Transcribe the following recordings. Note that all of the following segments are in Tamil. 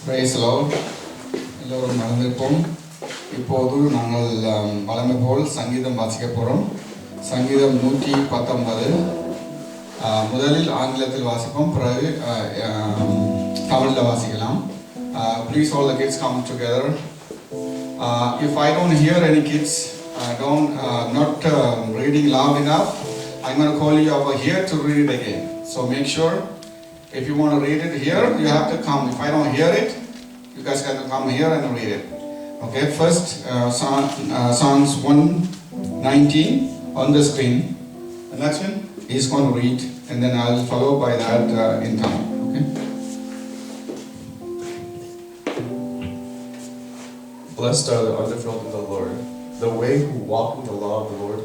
Praise the Lord. எல்லோரும் மறந்திருப்போம். இப்போது நாங்கள் வழமை போல் சங்கீதம் வாசிக்க போகிறோம். சங்கீதம் 119 முதலில் ஆங்கிலத்தில் வாசிப்போம், பிறகு தமிழில் வாசிக்கலாம். Please all the kids come together. If I don't hear any kids not reading loud enough, I'm going to call you over here to read it again. So make sure if you want to read it here, you have to come. If I don't hear it, you guys have to come here and read it. Okay, first Psalms 119 on the screen. The next one is going to read, and then I'll follow by that in time. Okay. Blessed are the undefiled in the Lord, the way who walk in the law of the Lord.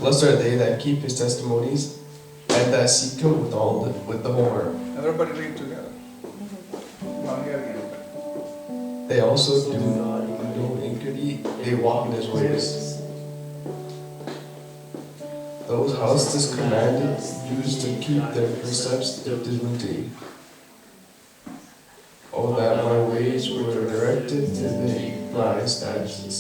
Blessed are they that keep his testimonies and that seek him with the whole heart. Everybody read together. They also do not do iniquity, they walk in his ways. Those houses commanded used to keep their precepts diligently. Oh, that my ways were directed to thy statutes.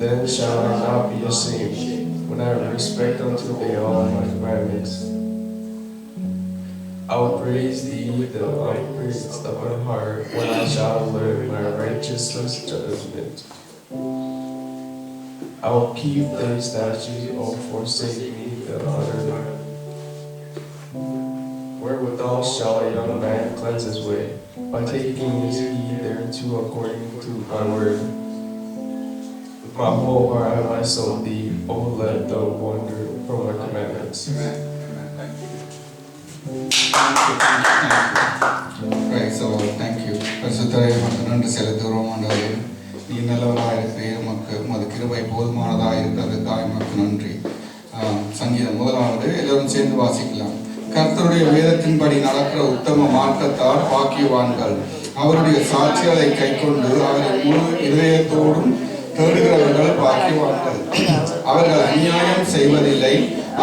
Then shall I not be ashamed, when I respect unto thee all my commandments. I will praise thee the upgrades of my heart, when I shall learn my righteousness judgment. I will keep thy statutes, O forsake me the other. Wherewithal shall a young man cleanse his way? By taking his heed thereunto according to my word. With my whole heart have I sought thee, O let the wander from my commandments. Amen. Thank you. Praise the Lord. Thank you. பரிசுத்தரே உமக்கு நன்றி செலுத்துகிறோம் ஆண்டவரே. நீ நல்லவராக இருக்கிறீர், உமது கிருபை போதுமானதாக இருக்கிறதுக்காக உமக்கு நன்றி. சங்கீதம் முதலாவது எல்லோரும் சேர்ந்து வாசிக்கலாம். கர்த்தருடைய வேதத்தின்படி நடக்கிற உத்தம மார்க்கத்தார் பாக்கியவான்கள். அவருடைய சாட்சிகளை கைக்கொண்டு அவரை முழு இதயத்தோடும் தேடுகிறவர்கள் பாக்கியவான்கள். அவர்கள் அநியாயம் செய்வதில்லை,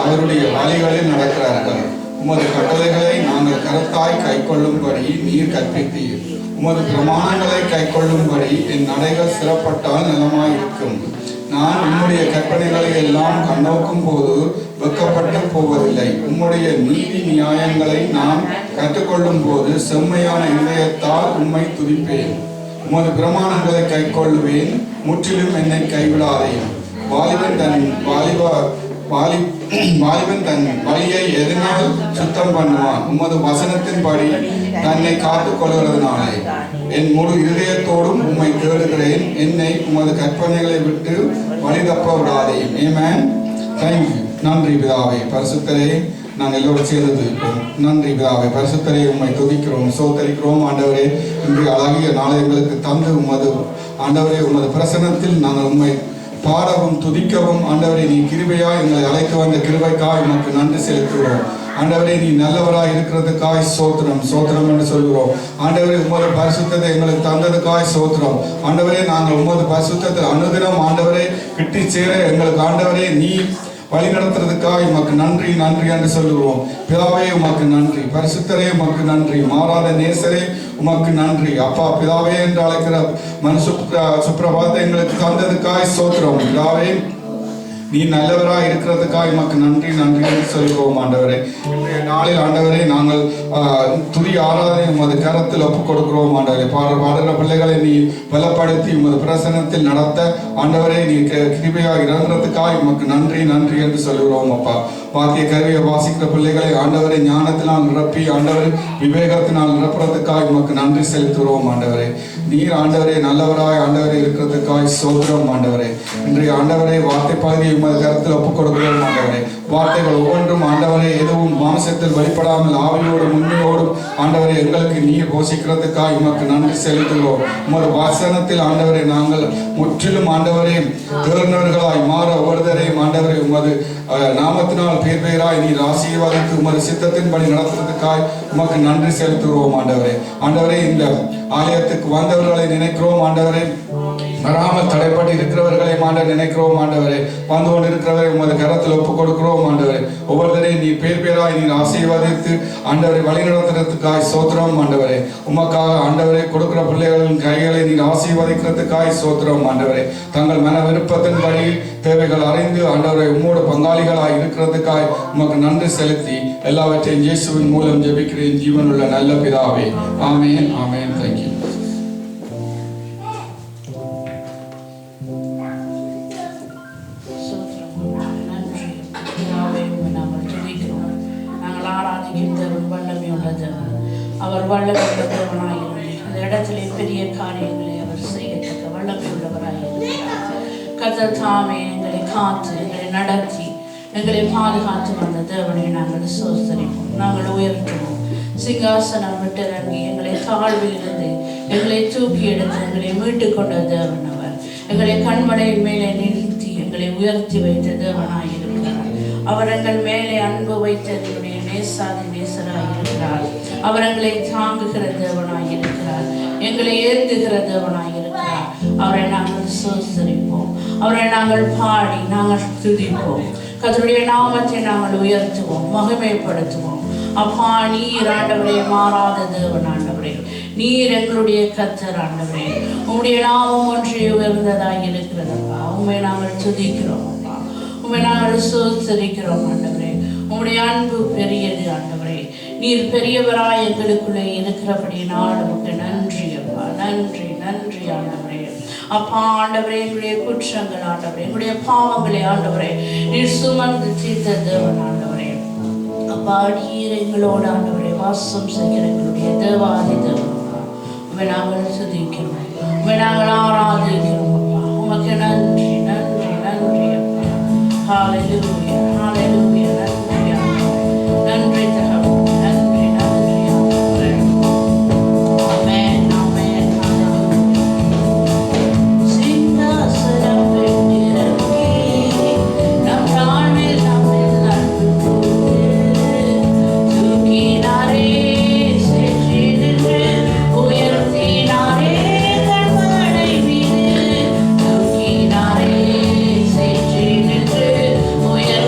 அவருடைய வழிகளில் நடக்கிறார்கள். உமது கட்டளைகளை நாங்கள் கருத்தாய் கைக்கொள்ளும்படி நீர் கற்பித்தீர். உமது பிரமாணங்களை கைக்கொள்ளும்படி என் நடைகள் சிறப்பட்டால் நலமாயிருக்கும். நான் உம்முடைய கற்பனைகளை எல்லாம் கண்ணோக்கும் போது வெக்கப்பட்டு போவதில்லை. உம்முடைய நீதி நியாயங்களை நான் கற்றுக்கொள்ளும் போது செம்மையான இதயத்தால் உம்மை துதிப்பேன். உமது பிரமாணங்களை கைக்கொள்ளுவேன், முற்றிலும் என்னை கைவிடாதேயும். வாலிபன் தன் வழியை எதனால் சுத்தம் பண்ணுவான்? உமது வசனத்தின்படி தன்னை காத்துக் கொள்கிறதுனாலே என் முழு இதயத்தோடும் உம்மை தேடுகிறேன். என்னை உமது கற்பனைகளை விட்டு வழி தப்ப விடாதேயும். ஆமென். தேங்க்யூ. நன்றி பிதாவே. பரிசுத்தரே, நாங்கள் எல்லோரும் சேர்ந்து நன்றி பிதாவே. பரிசுத்தரே, உம்மை துதிக்கிறோம், சோதரிக்கிறோம். ஆண்டவரே, இன்று அழகிய நாளை எங்களுக்கு தந்து உமது ஆண்டவரே உமது பிரசன்னத்தில் நாங்கள் உம்மை பாடவும் துதிக்கவும் ஆண்டவரே நீ கிருபையா எங்களை அழைத்து வந்த கிருபைக்காய் உமக்கு நன்றி செலுத்துகிறோம். ஆண்டவரே, நீ நல்லவராய் இருக்கிறதுக்காய் சோத்திரம் சோத்திரம் என்று சொல்கிறோம். ஆண்டவரே, உமது பரிசுத்தத்தை எங்களுக்கு தந்ததுக்காய் சோத்திரம். ஆண்டவரே, நாங்கள் உமது பரிசுத்தத்தில் அனுதினம் ஆண்டவரே கிட்டி சேர எங்களுக்கு ஆண்டவரே நீ வழி நடத்துறதுக்காக உமக்கு நன்றி நன்றி என்று சொல்லுவோம். பிதாவே, உமக்கு நன்றி. பரிசுத்தரே, உமக்கு நன்றி. மாறாத நேசரே, உமக்கு நன்றி. அப்பா பிதாவே என்று அழைக்கிற சுப்பிரபாதத்தை எங்களுக்கு தந்ததுக்காய் சோத்திரம். பிதாவே, நீ நல்லவராக இருக்கிறதுக்காக உமக்கு நன்றி நன்றி என்று சொல்கிறோம். ஆண்டவரே, இன்றைய நாளில் ஆண்டவரே நாங்கள் துதி ஆராதனை உமது கரத்தில் ஒப்புக் கொடுக்கிறோம். ஆண்டவரே, பாடுகிற பிள்ளைகளை நீ பலப்படுத்தி உமது பிரசனத்தில் நடத்த ஆண்டவரே நீ கிருபையாக இறங்குறதுக்காக உமக்கு நன்றி நன்றி என்று சொல்கிறோம். அப்பா, வாத்திய கருவியை வாசிக்கிற பிள்ளைகளை ஆண்டவரை ஞானத்தினால் நிரப்பி ஆண்டவரை விவேகத்தினால் நிரப்புறதுக்காக உமக்கு நன்றி செலுத்துகிறோம். ஆண்டவரே, நீர் ஆண்டவரே நல்லவராய் ஆண்டவரே இருக்கிறதுக்காய் சோத்திரம். ஆண்டவரே, இன்றைய ஆண்டவரே வார்த்தை பகுதியை உமது கருத்தில் ஒப்புக் கொடுக்கிறோம். ஆண்டவரே, வார்த்தைகள் ஒவ்வொன்றும் ஆண்டவரே எதுவும் மாம்சத்தில் வெளிப்படாமல் ஆவியோடும் உண்மையோடும் ஆண்டவரே எங்களுக்கு நீர் போஷிக்கிறதுக்காக உமக்கு நன்றி செலுத்துகிறோம். உமது வசனத்தில் ஆண்டவரே நாங்கள் முற்றிலும் ஆண்டவரே தேர்ந்தவர்களாய் மாற ஒவ்வொருவரையும் ஆண்டவரே உமது நாமத்தினால் பேர் பேராய் நீர் ஆசீர்வாதித்து உமது சித்தத்தின்படி நடத்துறதுக்காய் உமக்கு நன்றி செலுத்துகிறோம். ஆண்டவரே, ஆண்டவரே இந்த ஆலயத்துக்கு வந்தவர்களை நினைக்கிறோம். ஆண்டவரே, வராமல் தடைப்பட்டு இருக்கிறவர்களை ஆண்டவர் நினைக்கிறோம் ஆண்டவரே. வந்து கொண்டு இருக்கிறவரை உமது கரத்தில் ஒப்புக் கொடுக்கிறோம் ஆண்டவரே. ஒவ்வொருத்தரையும் நீ பேர் பேராய் நீர் ஆசீர்வதித்து ஆண்டவரை வழிநடத்துறதுக்காய் சோத்திரம் ஆண்டவரே. உமக்காக ஆண்டவரை கொடுக்கிற பிள்ளைகளின் கைகளை நீர் ஆசீர்வதிக்கிறதுக்காய் சோத்திரம் ஆண்டவரே. தங்கள் மன விருப்பத்தின்படி தேவைகள் அறிந்து ஆண்டவரை உம்மோடு பங்காளிகளாய் இருக்கிறதுக்காய் உமக்கு நன்றி செலுத்தி எல்லாவற்றையும் இயேசுவின் மூலம் ஜெபிக்கிறேன் ஜீவனுள்ள நல்ல பிதாவே. ஆமென் ஆமென். தேங்க்யூ. அவர் வல்லமையுள்ள தேவனாயிருந்து இந்த இடத்திலே பெரிய காரியங்களை அவர் செய்யத்தக்க வல்லமையுள்ளவராயிருக்கிறார். கர்த்தர் தாமே எங்களை காத்து எங்களை நடத்தி எங்களை பாதுகாத்து வந்த தேவனை நாங்கள் சோதரிப்போம், நாங்கள் உயர்த்துவோம். சிங்காசனம் விட்டிறங்கி எங்களை தாழ்வில் இருந்து எங்களை தூக்கி எடுத்து எங்களை மீட்டுக் கொண்ட தேவன் அவர். எங்களை கண்மலையின் மேலே நிறுத்தி எங்களை உயர்த்தி வைத்த தேவனாயிருக்கிறார். அவர் எங்கள் மேலே அன்பு வைத்த எங்களுடைய நேசாதி நேசராயிருக்கிறார். அவர் எங்களை தாங்குகிற தேவனாயிருக்கிறார், எங்களை ஏந்துகிற தேவனாயிருக்கிறார். அவரை நாங்கள் சோதரிப்போம், அவரை நாங்கள் பாடி நாங்கள் துதிப்போம். கர்த்தருடைய நாமத்தை நாங்கள் உயர்த்துவோம், மகிமைப்படுத்துவோம். அப்பா, நீர் ஆண்டவரே மாறாத தேவன் ஆண்டவரே, நீர் எங்களுடைய கர்த்தர் ஆண்டவரே. உம்முடைய நாமம் ஒன்றே உயர்ந்ததாய் இருக்கிறதப்பா. உண்மை நாங்கள் துதிக்கிறோம் அப்பா, உண்மை நாங்கள் சோதரிக்கிறோம் ஆண்டவரே. உம்முடைய அன்பு பெரியது ஆண்டவரே. நீர் பெரியவராய் எங்களுக்குள்ளே இருக்கிறபடினால் உமக்கு நன்றி அப்பா, நன்றி நன்றி ஆண்டவரே. அப்பா ஆண்டவரே, எங்களுடைய குற்றங்கள் ஆண்டவரே, எங்களுடைய பாவங்களை ஆண்டவரே நீர் சுமந்து தீர்த்த தேவன் ஆண்டவரே. அப்பா, நீர் எங்களோடு ஆண்டவரே வாசம் செய்கிற எங்களுடைய தேவாதி தேவன் அப்பா. உம்மை நாங்கள் துதிக்கிறோம், உம்மை நாங்கள் ஆராதிக்கிறோம் அப்பா. உமக்கு நன்றி நன்றி நன்றி அப்பா. ஹல்லேலூயா ஹல்லேலூயா. நன்றி தகவல், நன்றி நன்றி ஆண்டவரே. ஆமென் ஆமென். சிங்காசனம் விட்டிறங்கி நம் தாழ்வில் நம்மில் அன்பு கூர்ந்து தூக்கினாரே, சென்று நின்று உயர்த்தினாரே கண்மலை மீது. தூக்கினாரே, சென்று நின்று உயர்த்தினாரே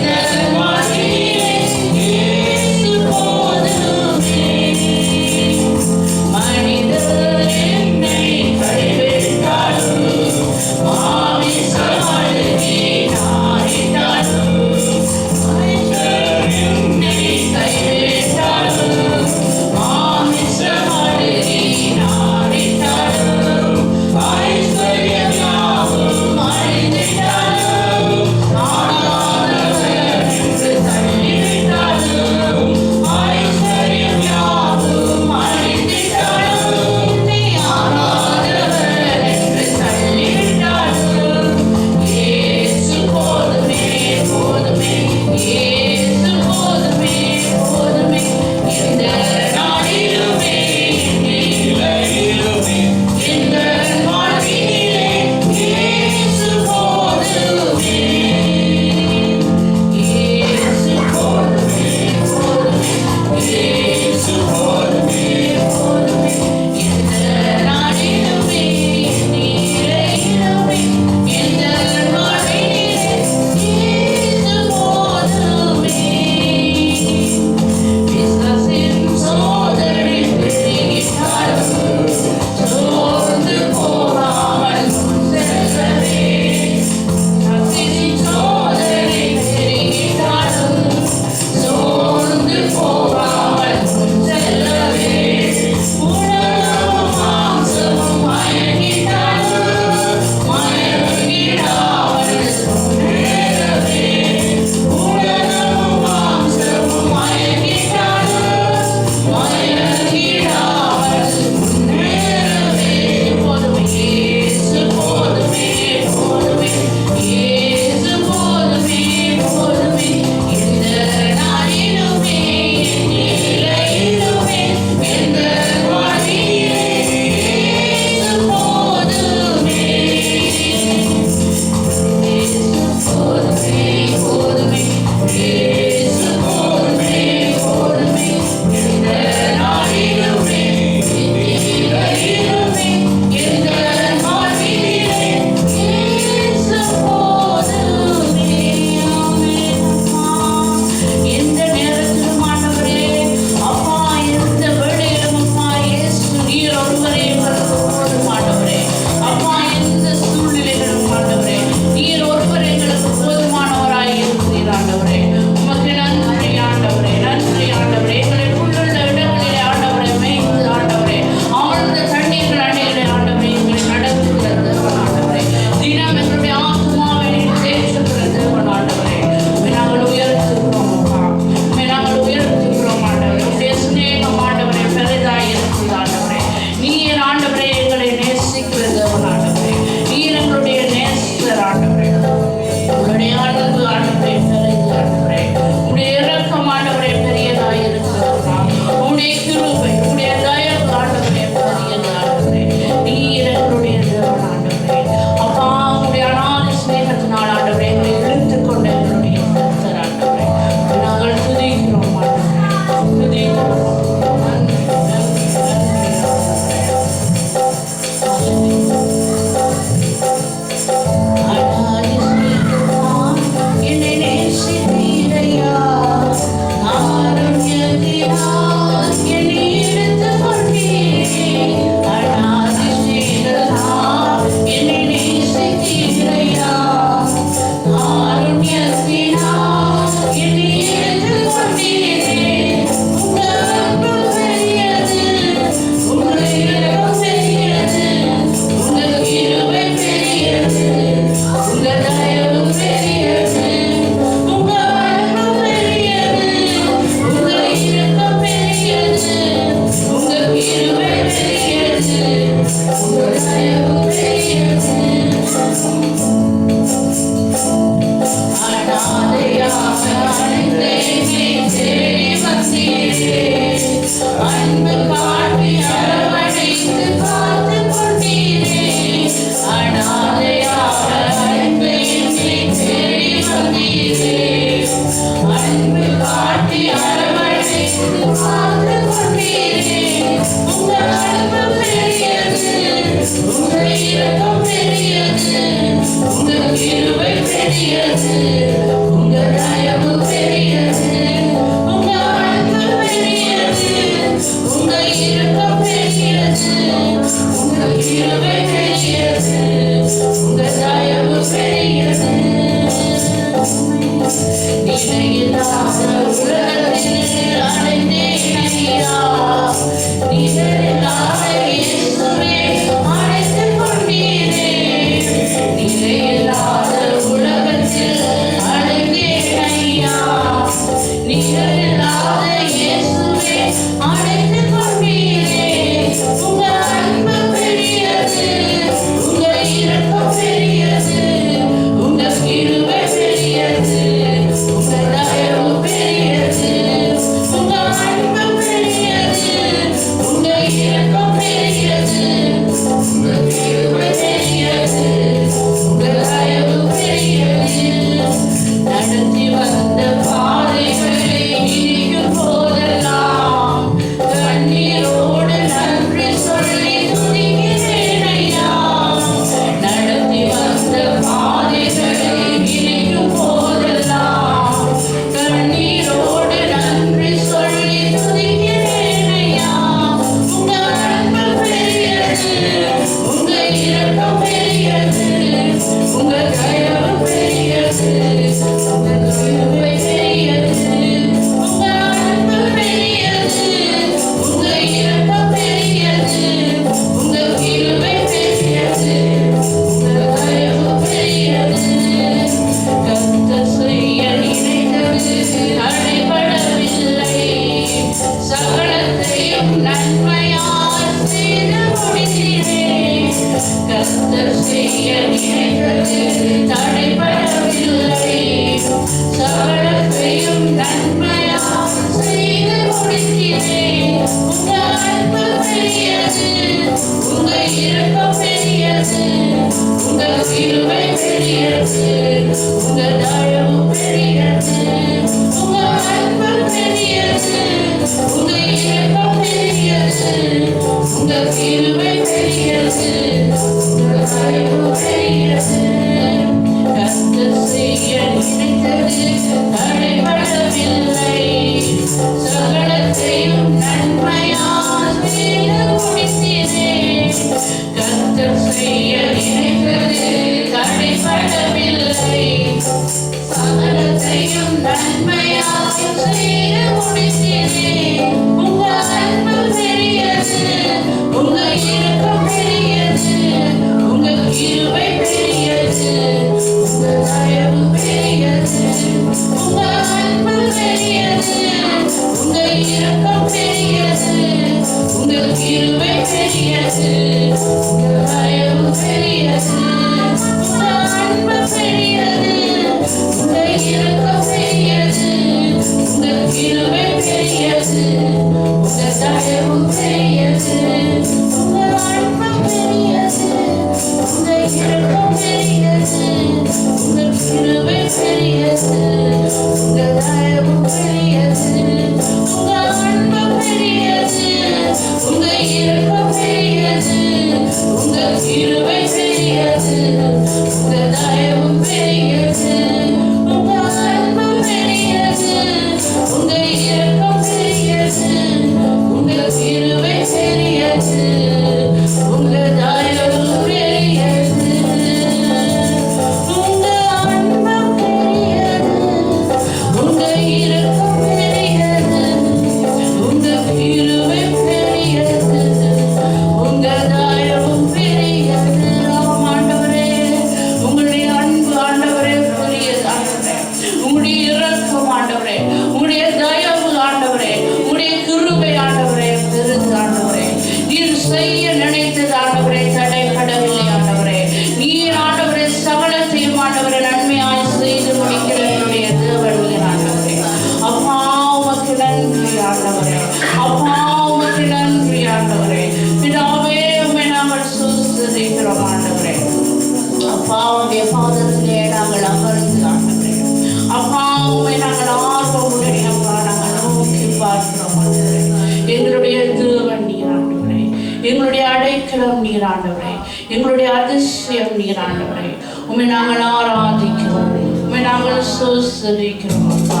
நீர் ஆண்டவரே, எங்களுடைய அதிசயம் நீர் ஆண்டவரே. உம்மை நாங்கள் ஆராதிக்கிறோம், உம்மை நாங்கள் சோசரிக்கிறோம் அப்பா.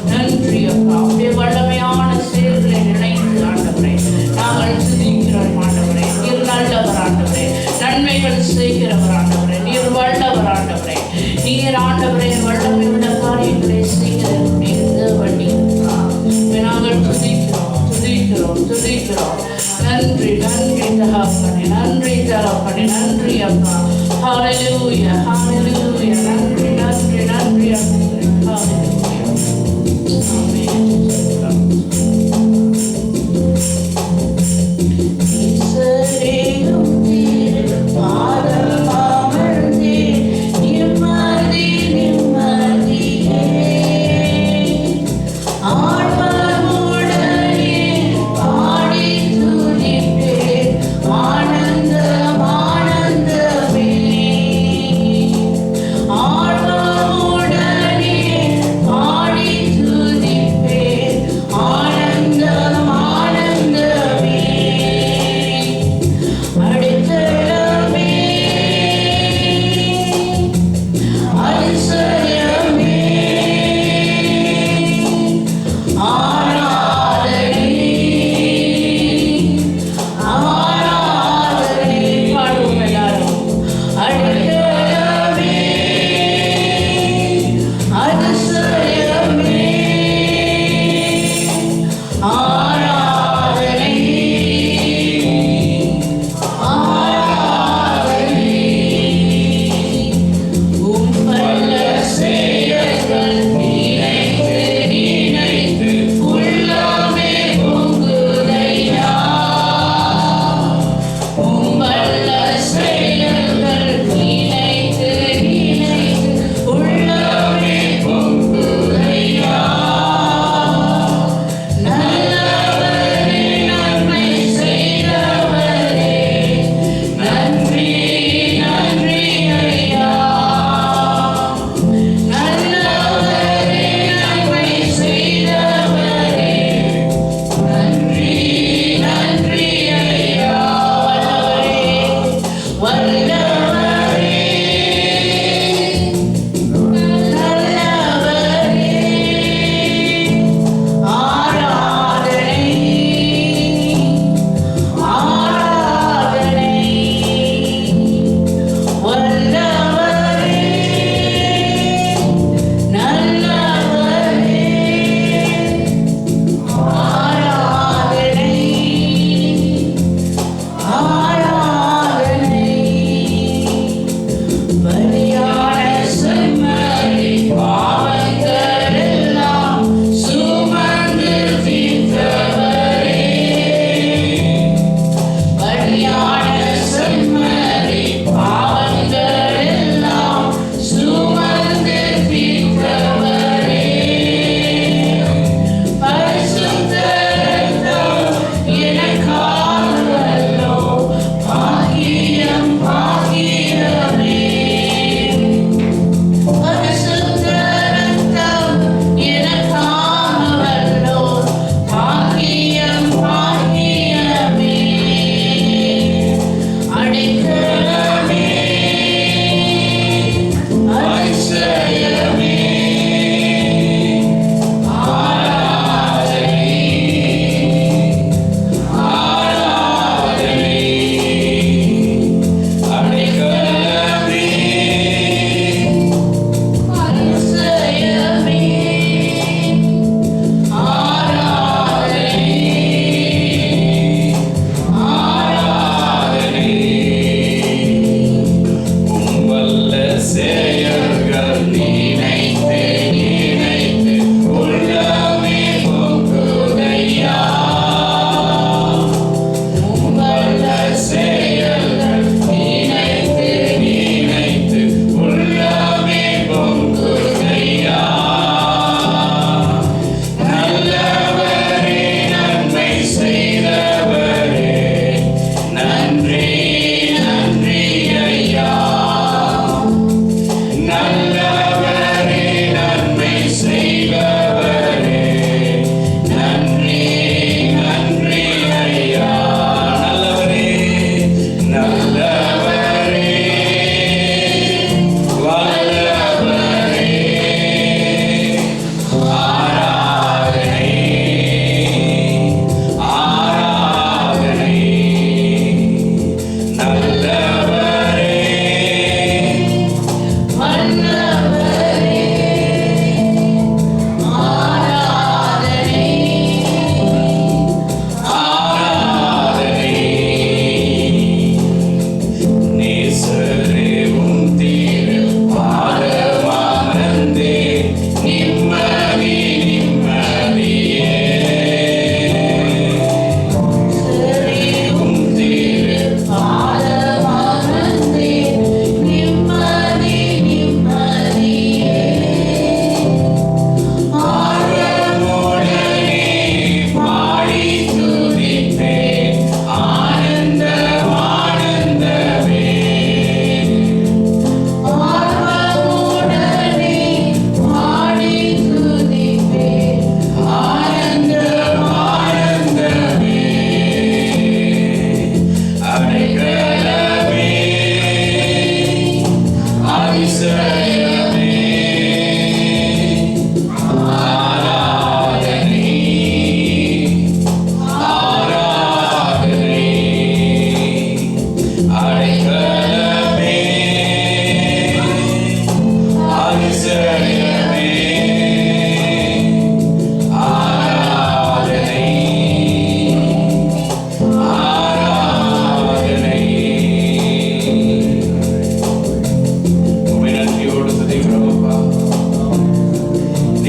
நன்றி அப்பா, உடைய வல்லமையான செயல்களை நினைத்து ஆண்டவரே நாங்கள் துதிக்கிறோம் ஆண்டவரே. நீர் நல்லவர் ஆண்டவரே, நன்மைகள் செய்கிறவர் ஆண்டவரே, நீர் வல்லவர் ஆண்டவரே. நீர் ஆண்டவரே வல்லமை உள்ள காரியங்களை செய்கிறவருடைய தேவன் நாங்கள் துதிக்கிறோம் துதிக்கிறோம் துதிக்கிறோம். நன்றி நன்றி தகப்பனே, நன்றி தகப்பனே, நன்றி அப்பா. ஹல்லேலூயா ஹல்லேலூயா. நன்றி நன்றி நன்றி ஆண்டவரே. ஹல்லேலூயா. ஆமென். இஸ்ரவேலும் தீர் பாதம் அமர்ந்தே நிம்மதி நிம்மதி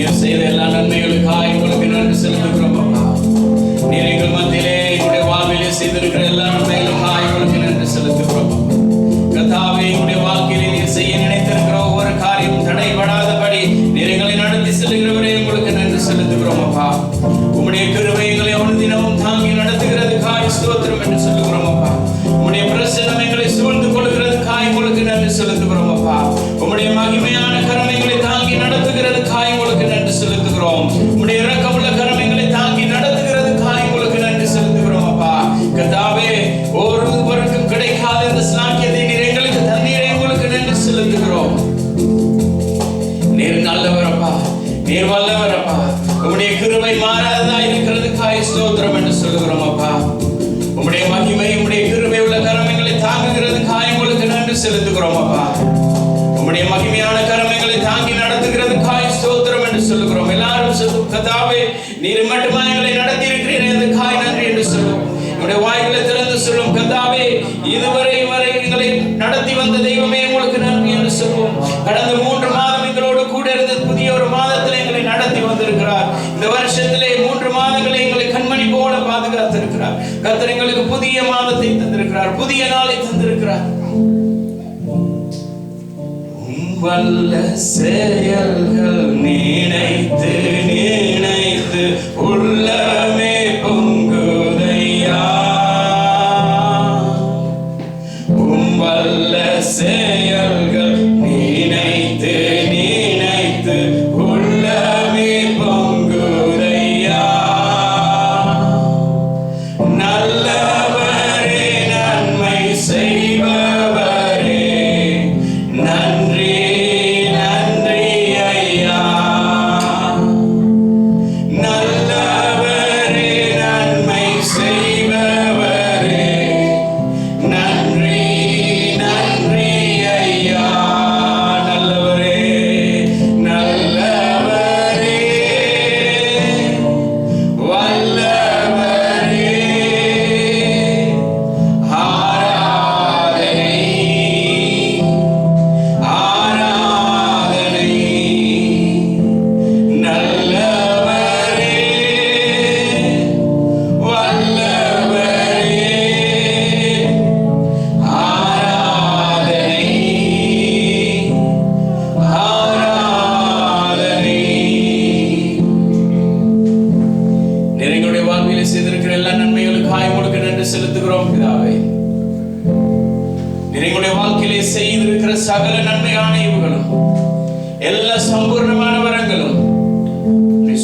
நீர் செய்த எல்லா நன்மைகளுக்காக உங்களுக்கு நன்றி செலுத்துகிறோம் அப்பா. நீர் எங்கள் மத்தியிலே எங்களுடைய வாழ்விலே செய்திருக்கிற எல்லா நன்மைகளுக்காக உங்களுக்கு நன்றி செலுத்துகிறோம் அப்பா. கர்த்தாவே, எங்களுடைய வாழ்க்கையிலே நீர் செய்ய நினைத்திருக்கிற ஒவ்வொரு காரியம் தடைபடாதபடி நீர் எங்களை நடத்தி செல்லுகிறவரே உங்களுக்கு நன்றி செலுத்துகிறோம் அப்பா. உம்முடைய கிருபை எங்களை ஒரு தினமும் தாங்கி நடத்துகிறதுக்காக ஸ்தோத்திரம் என்று சொல்லுகிறோம் அப்பா. உம்முடைய பிரசன்னம் எங்களை சூழ்ந்து கொள்கிறதுக்காக உங்களுக்கு நன்றி செலுத்துகிறோம் அப்பா. உம்முடைய மகிமையான கரமைகளை தாங்கி நடத்துகிறதுக்காக உங்களுக்கு நன்றி செலுத்துகிறோம். உம்முடைய இரக்கமுள்ள கரமைகளை தாங்கி நடத்துகிறதுக்காக உங்களுக்கு நன்றி செலுத்துகிறோம் அப்பா. கர்த்தாவே, ஒருவருக்கும் கிடைக்காத இந்த ஸ்லாக்கியத்தை நீர் எங்களுக்கு தந்தீரே, உங்களுக்கு நன்றி செலுத்துகிறோம். நீர் நல்லவர் அப்பா, நீர் வல்லவர் அப்பா. உம்முடைய கிருபை மாறாததா இருக்கிறதுக்காக ஸ்தோத்திரம் என்று சொல்லுகிறோம் அப்பா. உம்முடைய மகிமை, உம்முடைய கிருபை உள்ள கரமைகளை தாங்குகிறதுக்காக உங்களுக்கு நன்றி செலுத்துகிறோம் அப்பா. உம்முடைய மகிமையான கரமைகளை தாங்கி நடத்துகிறதுக்காக ஸ்தோத்திரம் என்று சொல்லுகிறோம். எல்லாரும் சொல்லும், கர்த்தாவே, நீர் மட்டுமா எங்களை நடத்தி இருக்கிறீர், அதுக்காக நன்றி என்று சொல்லுவோம். என்னுடைய வாய்களை திறந்து சொல்லும், கர்த்தாவே, இதுவரை எங்களை நடத்தி வந்த தெய்வமே உங்களுக்கு நன்றி என்று சொல்லுவோம். கடந்த 3 மாதம் எங்களோடு கூட இருந்து புதிய ஒரு மாதத்தில் எங்களை நடத்தி வந்திருக்கிறார். இந்த வருஷத்திலே 3 மாதங்களை எங்களை கண்மணி போல பாதுகாத்திருக்கிறார். கர்த்தர் எங்களுக்கு புதிய மாதத்தை தந்திருக்கிறார், புதிய நாளை தந்திருக்கிறார். வல்ல செயல்கள் நினைத்து நினைத்து உள்ளமே பொங்குதையா. வல்ல செயல்கள் நினைத்து நினைத்து உள்ளமே பொங்குதையா. நல்லவரே, நன்மை செய்பவரே, நன்றி நன்றி ஐயா. நல்லவரே, நன்மை செய்பவரே, நன்றி நன்றி ஐயா. நல்லவரே, நல்லவரே, வல்லவரே, ஆராதனை ஆராதனை. நல்லவரே, வல்லவரே, ஆராதனை ஆராதனை. நீர் எங்களுடைய வாழ்விலே செய்திருக்கிற எல்லா நன்மைகளுக்காக உங்களுக்கு நன்றி செலுத்துகிறோம் பிதாவே. நீர் எங்களுடைய வாழ்க்கையிலே செய்திருக்கிற சகல நன்மையான ஈவுகளும் எல்லா சம்பூர்ணமான வரங்களும்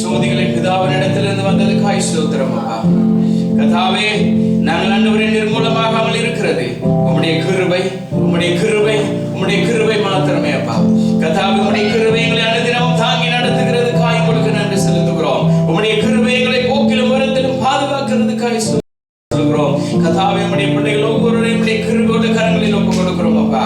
சோதிகளின் பிதாவின் இடத்திலிருந்து வந்ததுக்காக ஸ்தோத்திரம் அப்பா. கர்த்தாவே, நாங்கள் ஆண்டவரே நிர்மூலமாகாமல் இருக்கிறது உம்முடைய கிருபை, உம்முடைய கிருபை, உம்முடைய கிருபை மாத்திரமே அப்பா. கர்த்தாவே, உம்முடைய கிருபை எங்களை அனுதினமும் தாங்கி நடத்துகிறதுக்காக உங்களுக்கு நன்றி செலுத்துகிறோம். உம்முடைய கிருபை எங்களை போக்கிலும் வரத்திலும் பாதுகாக்கிறதுக்காக சொல்கிறோம். கர்த்தாவே, உம்முடைய பிள்ளைகள் ஒவ்வொருவரையும் உம்முடைய கிருபையோட கரங்களில் ஒப்புக் கொடுக்கிறோம் அப்பா.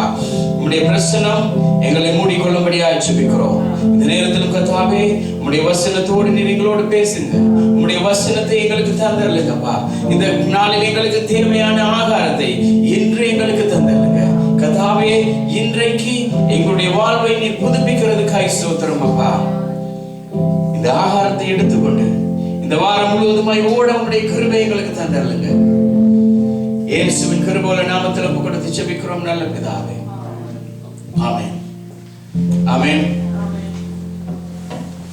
உம்முடைய பிரசன்னம் எங்களை மூடிக்கொள்ளும்படியாக ஜெபிக்கிறோம். இந்த நேரத்திலும் கர்த்தாவே, உம்முடைய வசனத்தோடு நீர் எங்களோடு பேசுங்க. உம்முடைய வசனத்தை எங்களுக்கு தந்தருளுங்கப்பா. இந்த நாளில் எங்களுக்கு தேவையான ஆகாரத்தை இன்று எங்களுக்கு தந்தருளுங்க கர்த்தாவே. இன்றைக்கு எங்களுடைய வாழ்வை நீர் புதுப்பிக்கிறதுக்காக ஸ்தோத்திரம் அப்பா. இந்த ஆகாரத்தை எடுத்துக்கொண்டு இந்த வாரம் முழுவதுமாய் ஓட உம்முடைய கிருபை எங்களுக்கு தந்தருளுங்க. இயேசுவின் கிருபையுள்ள நாமத்தில் ஒப்புக் கொடுத்து ஜெபிக்கிறோம் நல்ல பிதாவே. ஆமென் ஆமென்.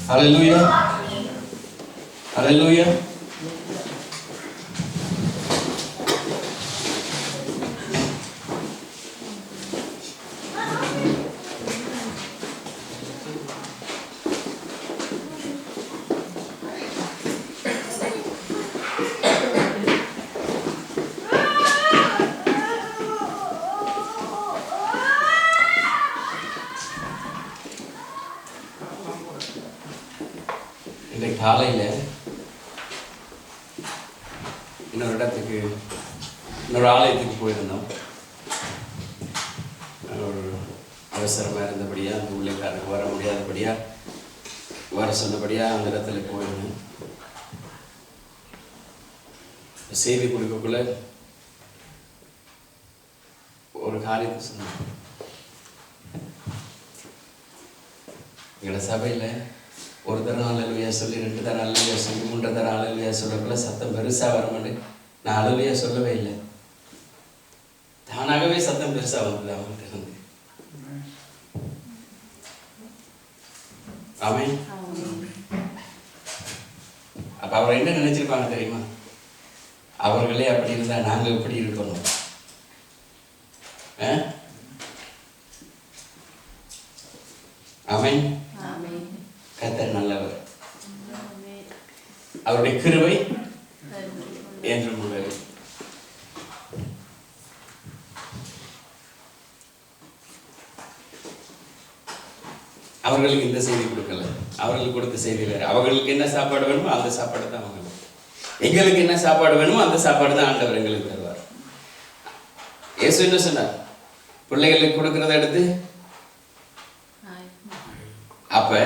ஹல்லேலூயா ஹல்லேலூயா. இன்றைக்கு காலையில் இன்னொரு ஆலயத்துக்கு போயிருந்தோம். ஒரு அவசரமாக இருந்தபடியாக அந்த ஊழியக்காரருக்கு வர முடியாதபடியாக வர சொன்னபடியாக அந்த இடத்துல போயிருந்தேன். செய்தி கொடுக்கக்குள்ள ஒரு காரியத்தை சொன்னேன். எங்களோட சபையில் ஒரு தரம் அல்லலுயா சொல்லி 2 தரம் அல்லலுயா சொல்லி 3 தரம் அல்லலுயா சொல்லக்குள்ள சத்தம் பெருசாக வருமானு நான் அல்லலுயா சொல்லவே இல்லை. தானாகவே சத்தம் பெருசாக வந்தது அவங்கள்ட்ட இருந்து. ஆமென். அப்ப அவர் என்ன நினைச்சிருப்பாங்க தெரியுமா? அவர்களே அப்படி இருந்தா நாங்க எப்படி இருக்கணும்? ஆமென். கர்த்தர் நல்லவர், அவருடைய கிருபை என்றும் உள்ளது. அவர்களுக்கு இந்த செய்தி கொடுக்கல, அவர்களுக்கு கொடுத்த செய்தி வேறு. அவர்களுக்கு என்ன சாப்பாடு வேணுமோ அந்த சாப்பாடு தான் அவங்களுக்கு. எங்களுக்கு என்ன சாப்பாடு வேணுமோ அந்த சாப்பாடு தான் ஆண்டவர் எங்களுக்கு தருவார். இயேசு என்ன சொன்னார்? பிள்ளைகளுக்கு கொடுக்கறத எடுத்து, அப்ப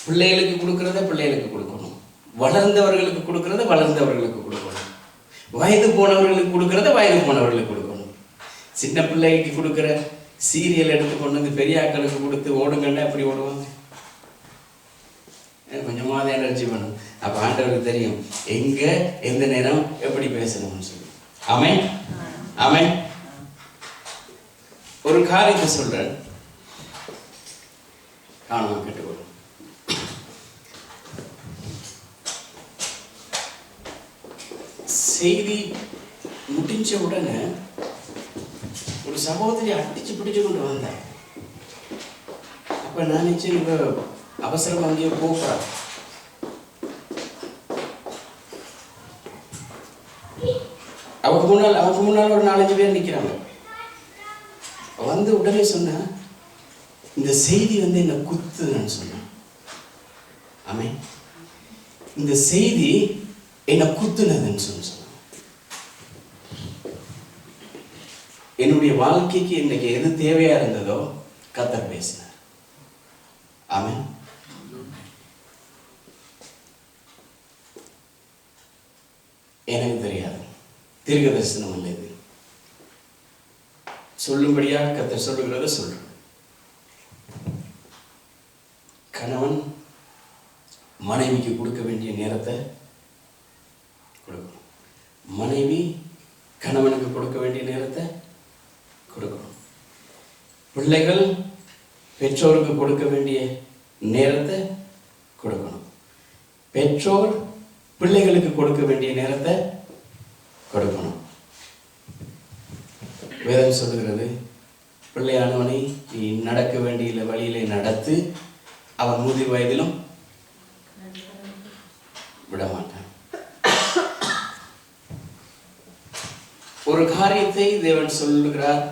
பிள்ளைகளுக்கு கொடுக்கறத பிள்ளைகளுக்கு கொடுக்கணும், வளர்ந்தவர்களுக்கு கொடுக்கறத வளர்ந்தவர்களுக்கு கொடுக்கணும், வயது போனவர்களுக்கு கொடுக்கறத வயது போனவர்களுக்கு கொடுக்கணும். சின்ன பிள்ளைக்கு கொடுக்குற சீரியல் எடுத்து கொண்டு வந்து பெரிய ஆக்களுக்கு கொடுத்து ஓடுங்கன்னா அப்படி ஓடுவாங்க. கொஞ்சமாவது எனர்ஜி பண்ணும். அப்ப ஆண்டவருக்கு தெரியும் எங்க எந்த நேரம் எப்படி பேசணும்னு சொல்லி. ஆமென். ஆமென். ஒரு காரியத்தை சொல்றேன், காணாம கேட்டுக்கொள்ளும். செய்தி முடிஞ்ச உடனே ஒரு சகோதரி அடிச்சு பிடிச்சு கொண்டு வந்தேன். அப்ப நான் நினைச்சேன் இவ அவசரம் அங்கேயே போகிறா. அவங்க முன்னால் ஒரு 4-5 பேர் நிற்கிறாங்க. வந்து உடனே சொன்ன இந்த செய்தி வந்து என்ன குத்துன்னு சொன்னான். ஆமென். இந்த செய்தி என்ன குத்துனதுன்னு சொன்ன. என்னுடைய வாழ்க்கைக்கு இன்னைக்கு எது தேவையா இருந்ததோ கர்த்தர் பேசினார். ஆமென். எனக்கு தெரியாது, தீர்க்க தரிசனம் இல்லை, இது சொல்லும்படியா கர்த்தர் சொல்லுகிறத சொல்றேன். கணவன் மனைவிக்கு கொடுக்க வேண்டிய நேரத்தை கொடுக்கணும், மனைவி கணவனுக்கு கொடுக்க வேண்டிய நேரத்தை கொடுக்கணும், பிள்ளைகள் பெற்றோருக்கு கொடுக்க வேண்டிய நேரத்தை கொடுக்கணும், பெற்றோர் பிள்ளைகளுக்கு கொடுக்க வேண்டிய நேரத்தை கொடுக்கணும். வேதம் சொல்லுகிறது, பிள்ளையானவனை நீ நடக்க வேண்டிய வழியிலே நடத்து, அவன் 30 வயதிலும் விடமாட்டான். ஒரு காரியத்தை தேவன் சொல்லுகிறார்,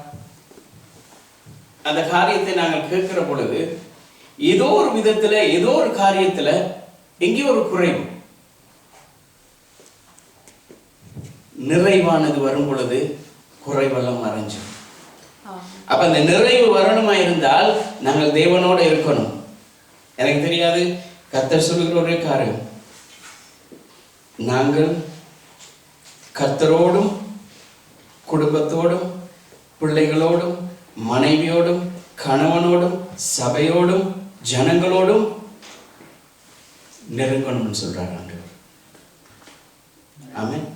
அந்த காரியத்தை நாங்கள் கேட்கிற பொழுது ஏதோ ஒரு விதத்துல ஏதோ ஒரு காரியத்துல எங்கே ஒரு குறைவு, நிறைவானது வரும் பொழுது குறைவெல்லாம் மறைஞ்சு. அப்ப அந்த நிறைவு வரணுமா இருந்தால் நாங்கள் தேவனோட இருக்கணும். எனக்கு தெரியாது, கர்த்தர் சொல்லுகிற ஒரே காரியம், நாங்கள் கர்த்தரோடும் குடும்பத்தோடும் பிள்ளைகளோடும் மனைவியோடும் கணவனோடும் சபையோடும் ஜனங்களோடும் நெருங்கணும்னு சொல்றார் ஆண்டவர். ஆமென்.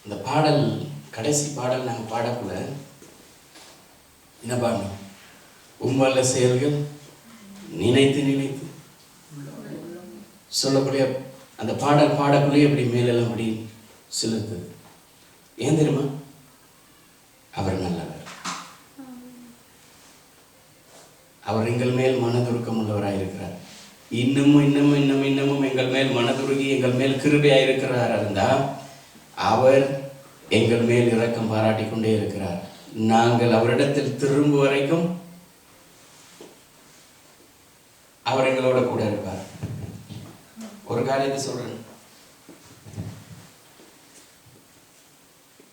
இந்த பாடல், கடைசி பாடல் நாங்கள் பாடக்குள்ள என்ன பாடணும்? உம்மல்ல செயல்கள் நினைத்து நினைத்து சொல்லக்கூடிய அந்த பாடல் பாடக்குள்ளே அப்படி மேலெல்லாம் அப்படி செலுத்துது. ஏன் தெரியுமா? அவர் நல்லவர், அவர் எங்கள் மேல் மனதுருக்கம் உள்ளவராயிருக்கிறார். இன்னமும் இன்னமும் இன்னமும் இன்னமும் எங்கள் மேல் மனதுருகி எங்கள் மேல் கிருபையாயிருக்கிறார் இருந்தா அவர் எங்கள் மேல் இரக்கம் பாராட்டி கொண்டே இருக்கிறார். நாங்கள் அவரிடத்தில் திரும்ப வரைக்கும் அவர் எங்களோட கூட இருப்பார். ஒரு காரியத்தை சொல்றேன்,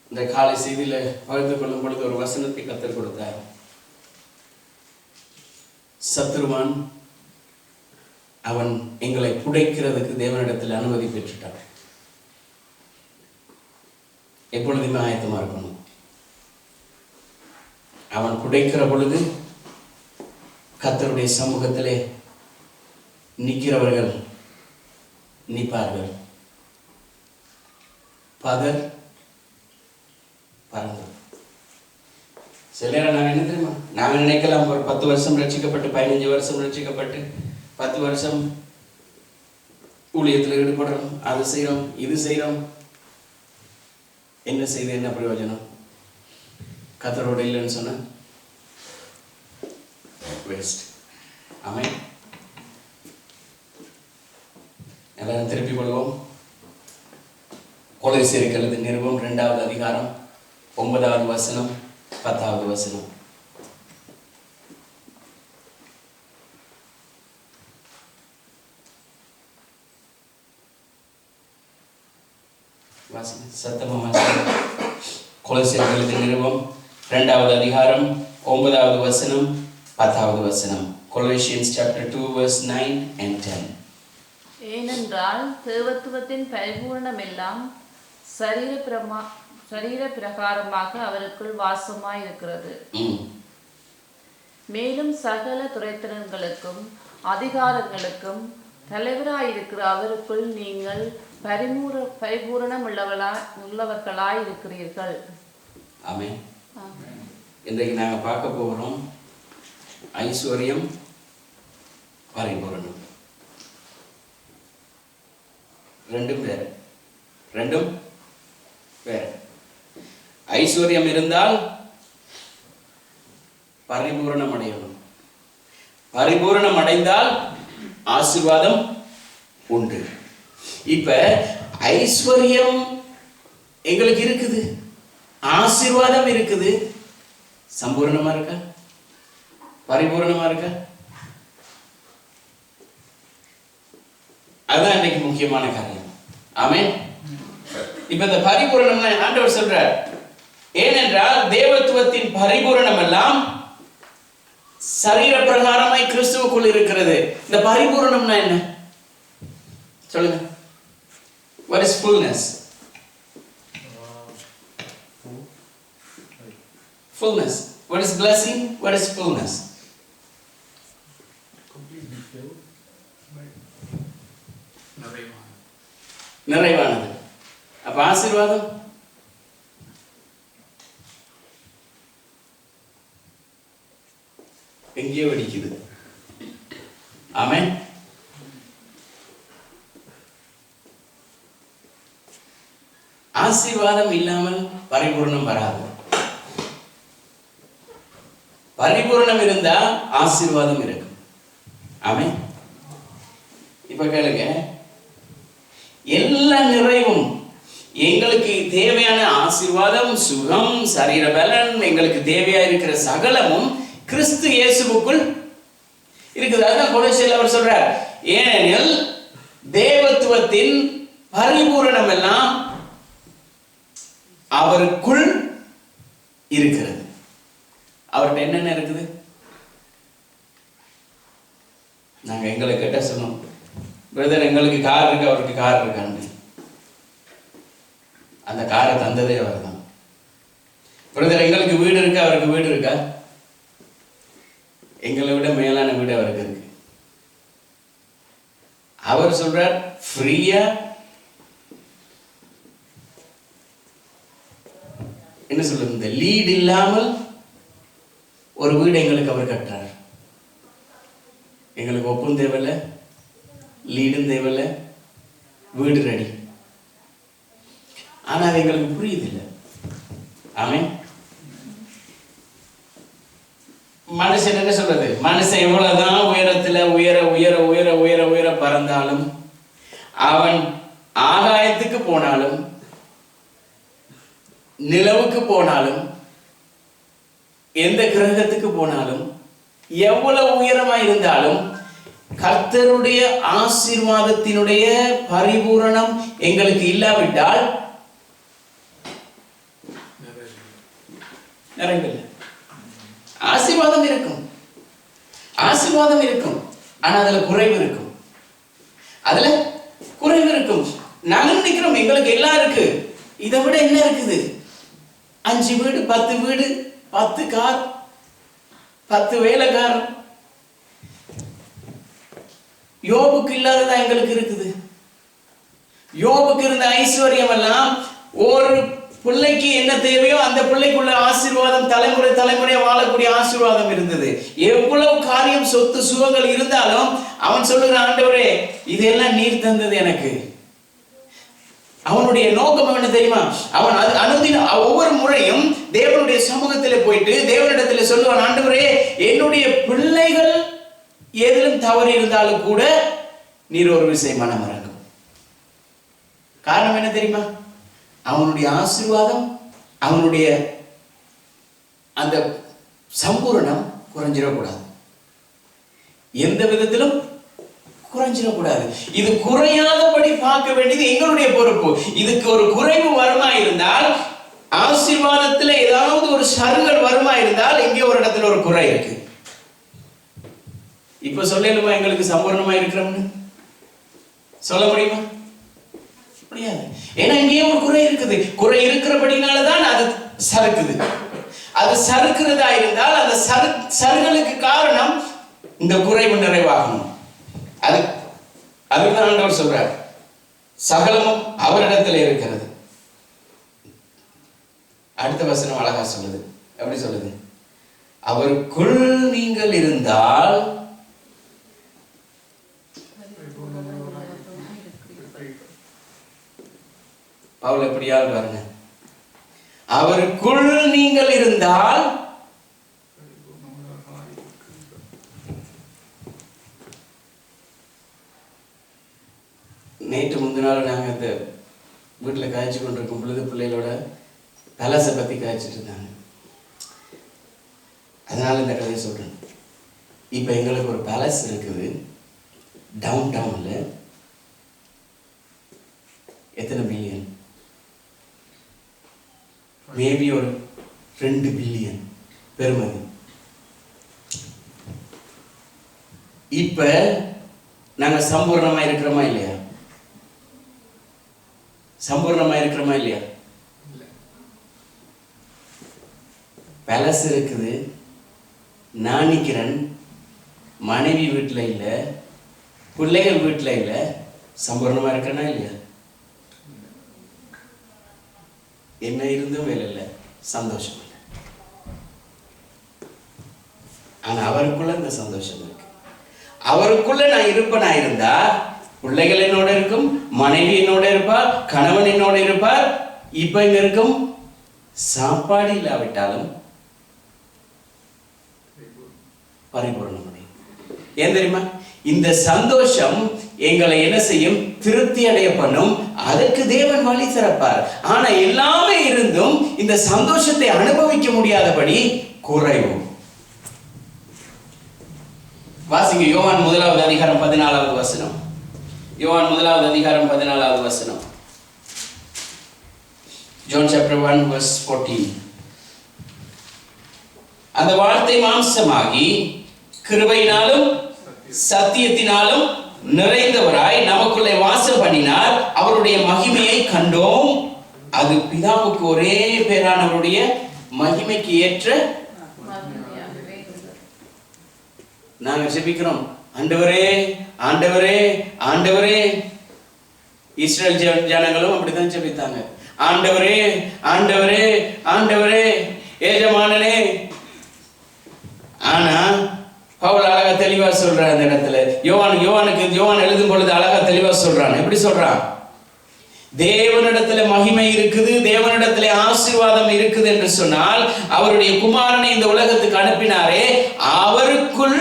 இந்த காலை செய்தியில பகிர்ந்து கொள்ளும் பொழுது ஒரு வசனத்தை கர்த்தர் கொடுத்தார். சத்துருவான் அவன் எங்களை புடைக்கிறதுக்கு தேவனிடத்தில் அனுமதி பெற்றுட்டான். எப்பொழுதுமே ஆயத்தமாக இருக்கணும். அவன் புடைக்கிற பொழுது கர்த்தருடைய சமூகத்திலே நிற்கிறவர்கள் நிற்பார்கள். பகர் பறந்து. சில நேரம் நாங்கள் என்ன தெரியுமா, நாங்கள் நினைக்கலாம் ஒரு 10 வருஷம் ரட்சிக்கப்பட்டு 15 வருஷம் ரட்சிக்கப்பட்டு 10 வருஷம் ஊழியத்தில் ஈடுபடுறோம், அது செய்கிறோம் இது செய்கிறோம், என்ன செய்து என்ன பிரயோஜனம்? கர்த்தரோட இல்லைன்னு சொன்ன வேஸ்ட். ஆமென். எல்லாரும் திருப்பி கொள்வோம். கொலோசியருக்கு எழுதின நிருபம் 2வது அதிகாரம் 9வது வசனம் 10வது வசனம். சத்தமா கொலோசியருக்கு எழுதின நிருபம் 2வது அதிகாரம் 9வது வசனம் 10வது வசனம். Colossians chapter 2 verse 9 and 10. ஏனென்றால் தேவத்துவத்தின் பரிபூரணம் எல்லாம் சரீர பிரகாரமாக அவருக்குள் வாசமாய் இருக்கிறது. மேலும் சகல துரைத்தனங்களுக்கும் அதிகாரங்களுக்கும் தலைவராயிருக்கிற அவருக்குள் நீங்கள் பரிபூரணம் உள்ளவர்களாய் இருக்கிறீர்கள். ஆமென். இன்றைக்கு நாங்கள் பார்க்க போகிறோம் ஐஸ்வர்யம் பரிபூரணம். ரெண்டும் வேற. ஐஸ்வர்யம் இருந்தால் பரிபூரணம் அடையணும். பரிபூரணம் அடைந்தால் ஆசீர்வாதம் உண்டு. இப்ப ஐஸ்வர்யம் எங்களுக்கு இருக்குது, ஆசீர்வாதம் இருக்குது, சம்பூர்ணமா இருக்கா? பரிபூரணமா இருக்கா? அதுதான் இன்னைக்கு முக்கியமான காரியம். ஆமென். இப்ப இந்த பரிபூரணம்னா ஆண்டவர் சொல்றார், ஏனென்றால் தேவத்துவத்தின் பரிபூரணம் எல்லாம் சரீர பிரகாரமாய் கிறிஸ்துவுக்குள் இருக்கிறது. இந்த பரிபூரணம்னா என்ன சொல்லுங்க? What is fullness? Fullness. What is blessing? What is fullness? நிறைவானது. அப்ப ஆசீர்வாதம் எங்கேயோ வெடிக்குது. ஆமென். ஆசீர்வாதம் இல்லாமல் பரிபூர்ணம் வராது. பரிபூர்ணம் இருந்தா ஆசீர்வாதம் இருக்கும். ஆமென். இப்ப கேளுங்க, எல்லா நிறைவும் எங்களுக்கு தேவையான ஆசீர்வாதம், சுகம், சரீர பலன், எங்களுக்கு தேவையா இருக்கிற சகலமும் கிறிஸ்து இயேசுவுக்குள் இருக்குது. அதுதான் கொலோசியர்ல அவர் சொல்றார், ஏனெனில் தேவத்துவத்தின் பரிபூரணம் எல்லாம் அவருக்குள் இருக்கிறது. அவர்கிட்ட என்னென்ன இருக்குது? நாங்க எங்களை கேட்ட சொன்னோம், பிரதர் எங்களுக்கு கார் இருக்கு, அவருக்கு கார் இருக்கான்னு. அந்த காரை தந்ததே அவர் தான். பிரதர் எங்களுக்கு வீடு இருக்கு, அவருக்கு வீடு இருக்கா? எங்களை விட மேலான வீடு அவருக்கு இருக்கு. அவர் சொல்றார், ஃப்ரீயா என்ன சொல்றது, இந்த லீட் இல்லாமல் ஒரு வீடு எங்களுக்கு அவர் கட்டுறார். எங்களுக்கு ஒப்பும் தேவையில்லை, லீடும் தேவையில்லை, வீடு ரெடி. ஆனா அது எங்களுக்கு புரியுதில்லை. ஆமென். மனுஷன் என்ன சொல்றது, மனுஷன் எவ்வளவுதான் உயரத்துல உயர உயர உயர உயர உயர பறந்தாலும், அவன் ஆகாயத்துக்கு போனாலும், நிலவுக்கு போனாலும், எந்த கிரகத்துக்கு போனாலும், எவ்வளவு உயரமா இருந்தாலும், கர்த்தருடைய ஆசீர்வாதத்தினுடைய பரிபூரணம் எங்களுக்கு இல்லாவிட்டால் நிறைவில்லை. ஆசீர்வாதம் இருக்கும், ஆசீர்வாதம் இருக்கும், ஆனா அதுல குறைவு இருக்கும். அதுல குறைவு இருக்கும். நாங்க நினைக்கிறோம் எங்களுக்கு எல்லாம் இருக்கு, இதை விட என்ன இருக்குது? 5 வீடு, 10 வீடு, 10 கார், 10 வேலைக்காரர். யோபுக்கு இல்லாததா எங்களுக்கு இருக்குது? யோபுக்கு இருந்த ஐஸ்வர்யம் எல்லாம் ஒரு பிள்ளைக்கு என்ன தேவையோ அந்த பிள்ளைக்குள்ள ஆசீர்வாதம், தலைமுறை தலைமுறையா வாழக்கூடிய ஆசீர்வாதம் இருந்தது. எவ்வளவு காரியம், சொத்து சுகங்கள் இருந்தாலும் அவன் சொல்லுகிற, ஆண்டவரே இதெல்லாம் நீர் தந்தது எனக்கு. அவனுடைய நோக்கம் என்ன தெரியுமா? அவன் அனுதின ஒவ்வொரு முறையும் தேவனுடைய சமூகத்தில் போயிட்டு தேவனிடத்தில் சொல்லுவான், ஆண்டவரே என்னுடைய பிள்ளைகள் ஏதிலும் தவறு இருந்தாலும் கூட நீர் ஒரு விஷயம் மனம் இறங்கும். காரணம் என்ன தெரியுமா? அவனுடைய ஆசீர்வாதம், அவனுடைய அந்த சம்பூரணம் குறைஞ்சிடக்கூடாது, எந்த விதத்திலும் குறைஞ்சிடக்கூடாது. இது குறையாதபடி பார்க்க வேண்டியது எங்களுடைய பொறுப்பு. இதுக்கு ஒரு குறைவு வருமா இருந்தால், ஆசீர்வாதத்துல ஏதாவது ஒரு சருகல் வருமா இருந்தால், எங்கே ஒரு இடத்துல ஒரு குறை இருக்கு. இப்ப சொல்லலுமா எங்களுக்கு சம்பூர்ணமா இருக்கிறோம்னு சொல்ல முடியுமா? முடியாது. ஏன்னா இங்கே ஒரு குறை இருக்குது. குறை இருக்கிறபடினாலதான் அது சறுக்குது. அது சறுக்கிறதா இருந்தால் அந்த சருகலுக்கு காரணம் இந்த குறைவு நிறைவாகணும். அதுதான் ஆண்டவர் சொல்றார், சகலமும் அவரிடத்தில் இருக்கிறது. அடுத்த வசனம் அழகா சொல்லுது. எப்படி சொல்லுது? அவருக்குள் நீங்கள் இருந்தால் பவுல் எப்படியாவது பாருங்க, அவருக்குள் நீங்கள் இருந்தால் நேற்று முந்தினாலும் நாங்கள் இந்த வீட்டில் காய்ச்சி கொண்டிருக்கும் பொழுது பிள்ளைகளோட பேலஸை பற்றி காய்ச்சிட்டு இருந்தாங்க. அதனால இந்த கதையை சொல்றேன். இப்போ எங்களுக்கு ஒரு பேலஸ் இருக்குது டவுன் டவுனில். எத்தனை பில்லியன்? மேபி ஒரு 2 பில்லியன் பெருமதி. இப்ப நாங்க சம்பூர்ணமா இருக்கிறோமா இல்லையா? சம்பூர்ணமா இருக்கிறோமா இல்லையா? பேலஸ் இருக்குது, நான் நிக்கிறேன், மனைவி வீட்டுல இல்ல, பிள்ளைகள் வீட்டுல இல்ல, சம்பூர்ணமா இருக்கிறனா இல்லையா? என்ன இருந்தும் வேலை இல்லை, சந்தோஷம் இல்லை. ஆனா அவருக்குள்ள இந்த சந்தோஷம் இருக்கு. அவருக்குள்ள நான் இருப்பனா இருந்தா பிள்ளைகள் என்னோட இருக்கும், மனைவி என்னோட இருப்பார், கணவன் என்னோட இருப்பார். இப்ப இங்க இருக்கும் சாப்பாடு இல்லாவிட்டாலும் பரிபூர்ணம். ஏன் தெரியுமா? இந்த சந்தோஷம் எங்களை என்ன செய்யும்? திருப்தி அடைய பண்ணும். அதுக்கு தேவன் வழி திறப்பார். ஆனா எல்லாமே இருந்தும் இந்த சந்தோஷத்தை அனுபவிக்க முடியாதபடி குறைவு. வாசிங்க யோவான் 1வது அதிகாரம் 14வது வசனம். யோவான் 1வது அதிகாரம் 14வது வசனம். John chapter 1 verse 14. அந்த வார்த்தை மாம்சமாகி கிருபையினாலும் சத்தியத்தினாலும் நிறைந்தவராய் நமக்குள்ளே வாசம் பண்ணினார். அவருடைய மகிமையை கண்டோம். அது பிதாவுக்கு ஒரே பேரானவருடைய மகிமைக்கு ஏற்ற. நாங்க ஜெபிக்கிறோம், ஆண்டவரே ஆண்டவரே ஆண்டவரே. இஸ்ரேல் ஜனங்களும் அப்படித்தான் ஜெபித்தாங்க, ஆண்டவரே ஆண்டவரே ஆண்டவரே எஜமானனே. ஆனா பவுல் அழகா தெளிவா சொல்றான் அந்த இடத்துல. யோவான் எழுதும் பொழுது அழகா தெளிவா சொல்றான். எப்படி சொல்றான்? தேவனிடத்துல மகிமை இருக்குது, தேவனிடத்துல ஆசீர்வாதம் இருக்குது என்று சொன்னால் அவருடைய குமாரனை இந்த உலகத்துக்கு அனுப்பினாரே, அவருக்குள்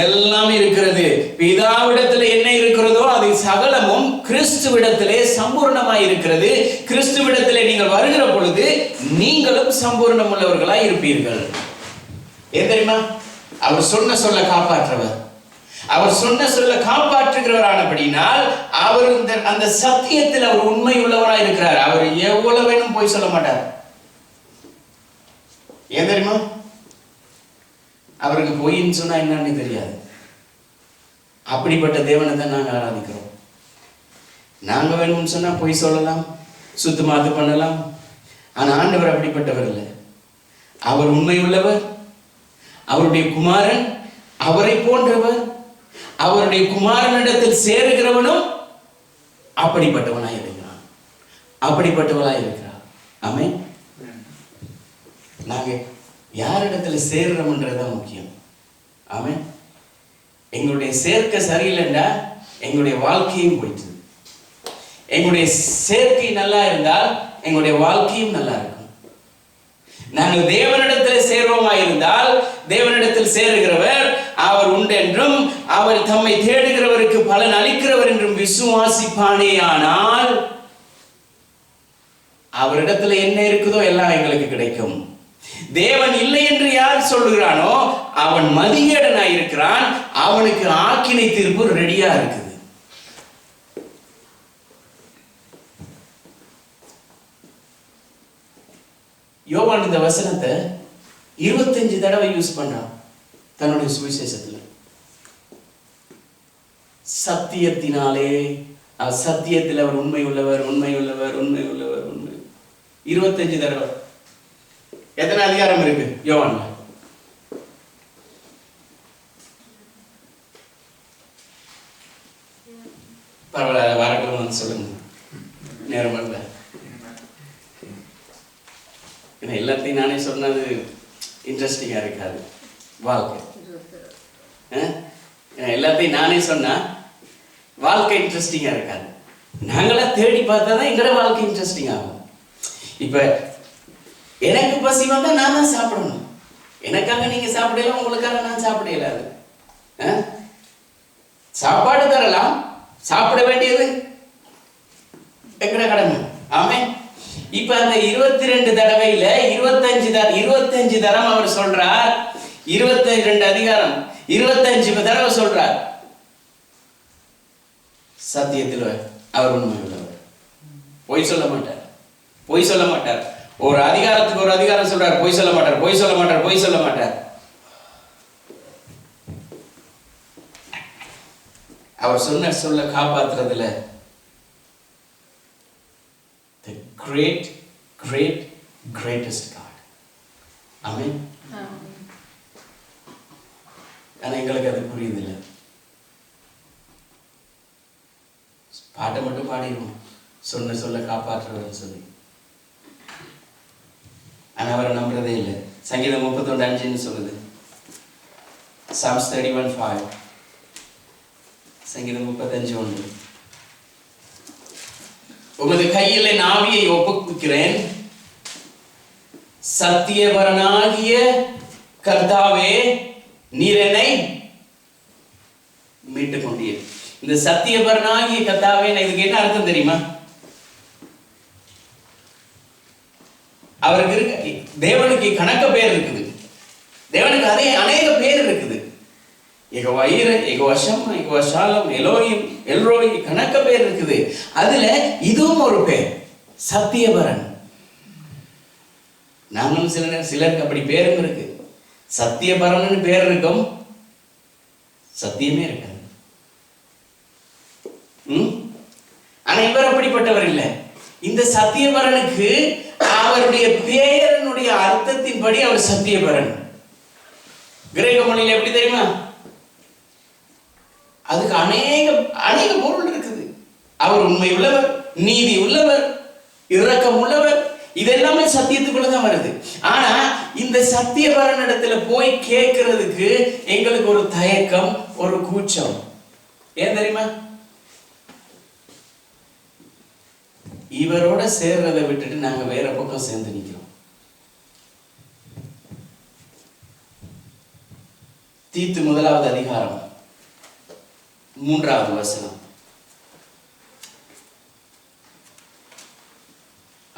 எல்லாம் இருக்கிறது. பிதாவிடத்துல என்ன இருக்கிறதோ அது சகலமும் கிறிஸ்துவிடத்திலே சம்பூர்ணமாய் இருக்கிறது. கிறிஸ்துவிடத்திலே நீங்கள் வருகிற பொழுது நீங்களும் சம்பூர்ணம் உள்ளவர்களாய் இருப்பீர்கள். ஏன் தெரியுமா? அவர் சொன்ன சொல்ல காப்பாற்றுவர். அவர் சொன்ன சொல்ல காப்பாற்றுகிறவரானபடினால் அவர் அந்த சத்தியத்தில் அவர் உண்மை உள்ளவராய் இருக்கிறார். அவர் எவ்வளவு வேணும் போய் சொல்ல மாட்டார். ஏன் தெரியுமா? அவருக்கு பொய்ன்னு சொன்னா என்னன்னு தெரியாது. அப்படிப்பட்ட தேவனை தான் நாங்கள் ஆராதிக்கிறோம். நாங்க வேணும்னு சொன்னா பொய் சொல்லலாம், சுத்தமாத்து பண்ணலாம். ஆனா ஆண்டவர் அப்படிப்பட்டவர் இல்லை. அவர் உண்மை உள்ளவர். அவருடைய குமாரன் அவரை போன்றவர். அவருடைய குமாரனிடத்தில் சேருகிறவனும் அப்படிப்பட்டவனாய் இருக்கிறான், அப்படிப்பட்டவளாய் இருக்கிறார். ஆமென். நாங்க யாரிடத்துல சேர்றோம்ன்றதுதான் முக்கியம். ஆமென். எங்களுடைய சேர்க்கை சரியில்லைண்டா எங்களுடைய வாழ்க்கையும் போயிட்டு. எங்களுடைய சேர்க்கை நல்லா இருந்தால் எங்களுடைய வாழ்க்கையும் நல்லா இருக்கும். நாங்கள் தேவனிடத்தில் சேர்வோமா இருந்தால், தேவனிடத்தில் சேருகிறவர் அவர் உண்டென்றும் அவர் தம்மை தேடுகிறவருக்கு பலன் அளிக்கிறவர் என்றும் விசுவாசிப்பானே ஆனால் அவரிடத்துல என்ன இருக்குதோ எல்லாம் எங்களுக்கு கிடைக்கும். தேவன் இல்லை என்று யார் சொல்லுகிறானோ அவன் மதிகேடனாய் இருக்கிறான். அவனுக்கு ஆக்கினை தீர்ப்பு ரெடியா இருக்குது. யோவான் இந்த வசனத்தை 25 தடவை யூஸ் பண்றான் தன்னுடைய சுவிசேஷத்துல. சத்தியத்தினாலே, சத்தியத்தில் அவர் உண்மை உள்ளவர், உண்மை உள்ளவர், உண்மை உள்ளவர், உண்மை. 25 தடவை. எத்தனை அதிகாரம் இருக்கு யோவான்ல? பரவாயில்ல, வரக்கிழமை வந்து சொல்லுங்க, நேரம் வரல. எல்லாத்தையும் நானே சொன்னது இன்ட்ரெஸ்டிங்கா இருக்காது வாழ்க்கை. எல்லாத்தையும் நானே சொன்னா வாழ்க்கை இன்ட்ரெஸ்டிங்கா இருக்காது. நாங்களா தேடி பார்த்தா தான் எங்களோட வாழ்க்கை இன்ட்ரெஸ்டிங் ஆகும். இப்ப எனக்கு பசி வந்தா நான் தான் சாப்பிடணும். எனக்காக நீங்க சாப்பிடலாம், உங்களுக்காக நான் சாப்பிட இயலாது. சாப்பாடு தரலாம், சாப்பிட வேண்டியது எங்கட கடமை. ஆமென். இப்ப அந்த 22 தடவையில 25 தரம் அவர் சொல்றார். 22 அதிகாரம் 25 தடவை சொல்றார் சத்தியத்தில் அவர் உண்மை உள்ளவர். பொய் சொல்ல மாட்டார், பொய் சொல்ல மாட்டார். ஒரு அதிகாரத்துக்கு ஒரு அதிகாரம் சொல்றார், பொய் சொல்ல மாட்டார், பொய் சொல்ல மாட்டார், பொய் சொல்ல மாட்டார். அவர் சொன்ன சொல்ல காப்பாற்றுறதுல the greatest God. Amen. ஆனா எங்களுக்கு அது புரியுதில்லை. பாட்டை மட்டும் பாடிடுவோம், சொன்ன சொல்ல காப்பாற்றுறவர் சொல்லி. ஆனா அவரை நம்புறதே இல்லை. சங்கீதம் 31:5 சொல்லுது. Psalms 31:5. சங்கீதம் 35:1. உமது கையில் என் ஆவியை ஒப்புக்கிறேன், சத்தியவரனாகிய கர்த்தாவே நீர் என்னை மீட்டுக் கொண்டீர். இந்த சத்தியவரனாகிய கர்த்தாவே, இதுக்கு என்ன அர்த்தம் தெரியுமா? அவருக்கு இருக்கு, தேவனுக்கு கணக்க பேர் இருக்குது. தேவனுக்கு அதே அநேக பேர் இருக்குது. யெகோவா ஈரே, யெகோவா ஷம்மா, யெகோவா ஷாலம், எலோஹிம், எல்ரோய், கணக்க பேர் இருக்குது. அதுல இதுவும் ஒரு பேர், சத்தியவரன். நாங்களும் சிலருக்கு அப்படி பேரும் இருக்கு. சத்தியபரன் பேர் இருக்கும், சத்தியமே இருக்காது. ஆனா இவர் அப்படிப்பட்டவர் இல்லை. இந்த சத்தியபரனுக்கு அவருடைய பெயரினுடைய அர்த்தத்தின்படி அவர் சத்தியபரன். கிரேக்க மொழியில் எப்படி தெரியுமா? அதுக்கு அநேக பொருள் இருக்குது. அவர் உண்மை உள்ளவர், நீதி உள்ளவர், இரக்கம் உள்ளவர், இதெல்லாமே சத்தியத்துக்குள்ளதான் வருது. ஆனா இந்த சத்தியவரன் இடத்துல போய் கேட்கறதுக்கு எங்களுக்கு ஒரு தயக்கம், ஒரு கூச்சம். ஏன் தெரியுமா? இவரோட சேர்றதை விட்டுட்டு நாங்க வேற பக்கம் சேர்ந்து நிக்கிறோம். தீத்து 1 அதிகாரம் 3 வசனம்.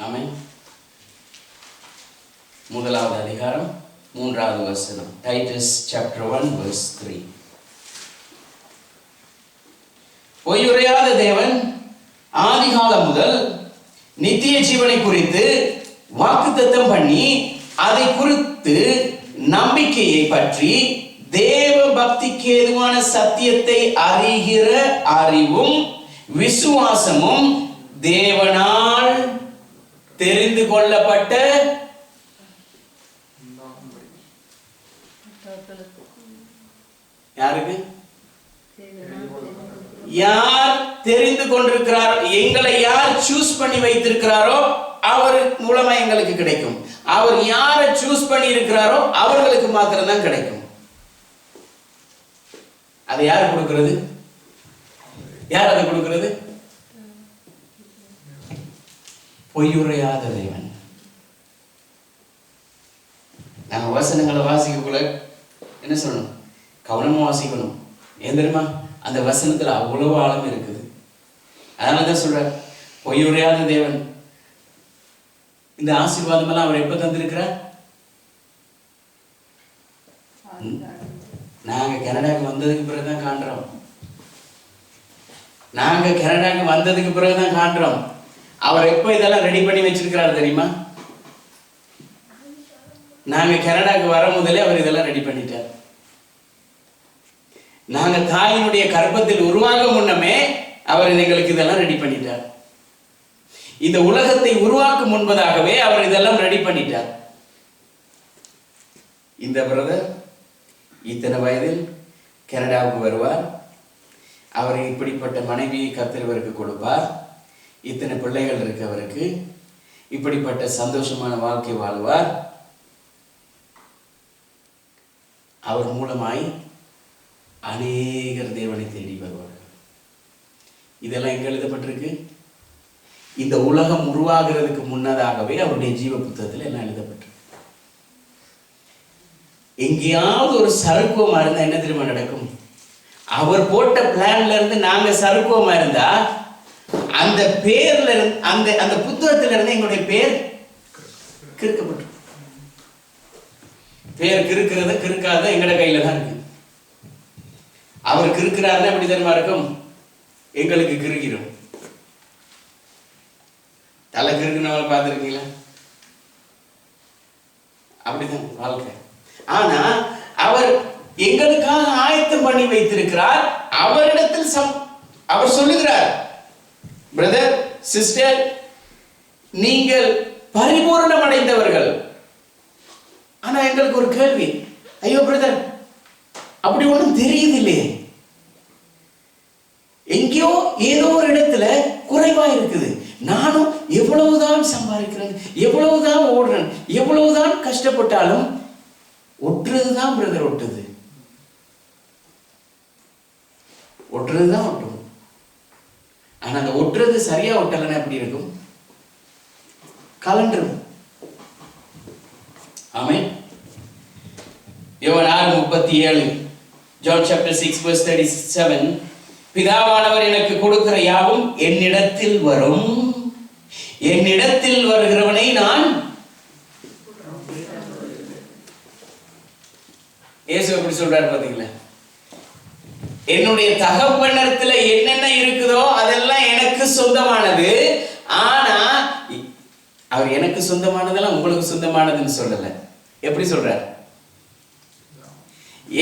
ஆமென். 1 அதிகாரம் 3 வசனம். Titus chapter 1 verse 3. பொய்யுரையாத தேவன் ஆதிகாலம் முதல் நித்திய ஜீவனை குறித்து வாக்குத்தத்தம் பண்ணி அதை குறித்து நம்பிக்கையை பற்றி தேவ பக்திக்கு ஏதுவான சத்தியத்தை அறிகிற அறிவும் விசுவாசமும் தேவனால் தெரிந்து கொள்ளப்பட்ட யாருக்கு? யார் தெரிந்து கொண்டிருக்கிறாரோ, எங்களை யார் சூஸ் பண்ணி வைத்திருக்கிறாரோ அவர் மூலமா எங்களுக்கு கிடைக்கும். அவர் யாரை சூஸ் பண்ணி இருக்கிறாரோ அவர்களுக்கு மாத்திரம் தான் கிடைக்கும். அதை யார் கொடுக்கிறது? யார் அதை கொடுக்கிறது? பொய்யுரையாத தேவன். நாங்கள் வசனங்களை வாசிக்கக்குள்ள என்ன சொல்லணும்? கவனமா வாசிக்கணும். ஏன் தெரியுமா? அந்த வசனத்துல அவ்வளவு ஆழம் இருக்குது. அதனாலதான் சொல்ற பொய்யுரையாத தேவன். இந்த ஆசீர்வாதம் எல்லாம் அவர் எப்ப தந்திருக்கிறார்? நாங்க கனடாக்கு வந்ததுக்கு பிறகுதான் காண்றோம். அவர் எப்ப இதெல்லாம் ரெடி பண்ணி வச்சிருக்கிறார் தெரியுமா? நாங்க கனடாக்கு வர முதலே அவர் இதெல்லாம் ரெடி பண்ணிட்டார். நாங்க தாயினுடைய கர்ப்பத்தில் உருவாக முன்னமே அவர் எங்களுக்கு இதெல்லாம் ரெடி பண்ணிட்டார். இந்த உலகத்தை உருவாக்கும் முன்பதாகவே அவர் இதெல்லாம் ரெடி பண்ணிட்டார். இந்த பிரதர் இத்தனை வயதில் கனடாவுக்கு வருவார். அவர் இப்படிப்பட்ட மனைவியை கர்த்தருக்கு கொடுப்பார். இத்தனை பிள்ளைகள் இருக்கு அவருக்கு. இப்படிப்பட்ட சந்தோஷமான வாழ்க்கை வாழ்வார். அவர் மூலமாய் அநேகர் தேவனை தேடி வருவார்கள். இதெல்லாம் எங்க எழுதப்பட்டிருக்கு? இந்த உலகம் உருவாகிறதுக்கு முன்னதாகவே அவருடைய ஜீவ புத்தகத்தில் எல்லாம் எழுதப்பட்டிருக்கு. எங்கேயாவது ஒரு சருக்குவமா இருந்தா என்ன தெரியுமா நடக்கும்? அவர் போட்ட பிளான்ல இருந்து நாங்க சருக்குவமா இருந்தா அந்த பேர்ல இருந்து அந்த புத்தகத்துல இருந்து எங்களுடைய பேர் கிறுக்கப்பட்டு, பேர் கிறுக்கிறது கிறுக்காத எங்கட கையில தான் இருக்கு. அவர் கிறுக்கிறாருன்னா எப்படி தெரியுமா இருக்கும்? எங்களுக்கு கிறுக்கிறோம். தலை கிறுக்குனவங்க பார்த்துருக்கீங்களா? அப்படிதான் வாழ்க்கை. ஆனா அவர் எங்களுக்காக ஆயத்தம் பண்ணி வைத்திருக்கிறார். அவரிடத்தில் அவர் சொல்லுகிறார், பிரதர் சிஸ்டர், நீங்கள் பரிபூரணம் அடைந்தவர்கள். ஆனா எங்களுக்கு ஒரு கேள்வி, ஐயோ பிரதர் அப்படி ஒன்றும் தெரியுது இல்லையே, எங்கேயோ ஏதோ ஒரு இடத்துல குறைவா இருக்குது. நானும் எவ்வளவுதான் சம்பாதிக்கிறேன், எவ்வளவுதான் ஓடுறேன், எவ்வளவுதான் கஷ்டப்பட்டாலும் ஒட்டுறதுதான் பிரதர் ஒட்டுது, ஒட்டுறதுதான் ஒட்டும். ஆனா அந்த ஒட்டுறது சரியா ஒட்டலைன்னா எப்படி இருக்கும்? கலண்டரும். ஆமென். யோவான் 6:37, John chapter 6 verse 37, பிதாவானவர் எனக்கு கொடுக்கிற யாவும் என்னிடத்தில் வரும், என்னிடத்தில் வருகிறவனை நான். இயேசு எப்படி சொல்றாரு பாத்தீங்களா? என்னுடைய தகப்பனிடத்துல என்னென்ன இருக்குதோ அதெல்லாம் எனக்கு சொந்தமானது. ஆனா அவர் எனக்கு சொந்தமானதெல்லாம் உங்களுக்கு சொந்தமானதுன்னு சொல்லல. எப்படி சொல்றார்?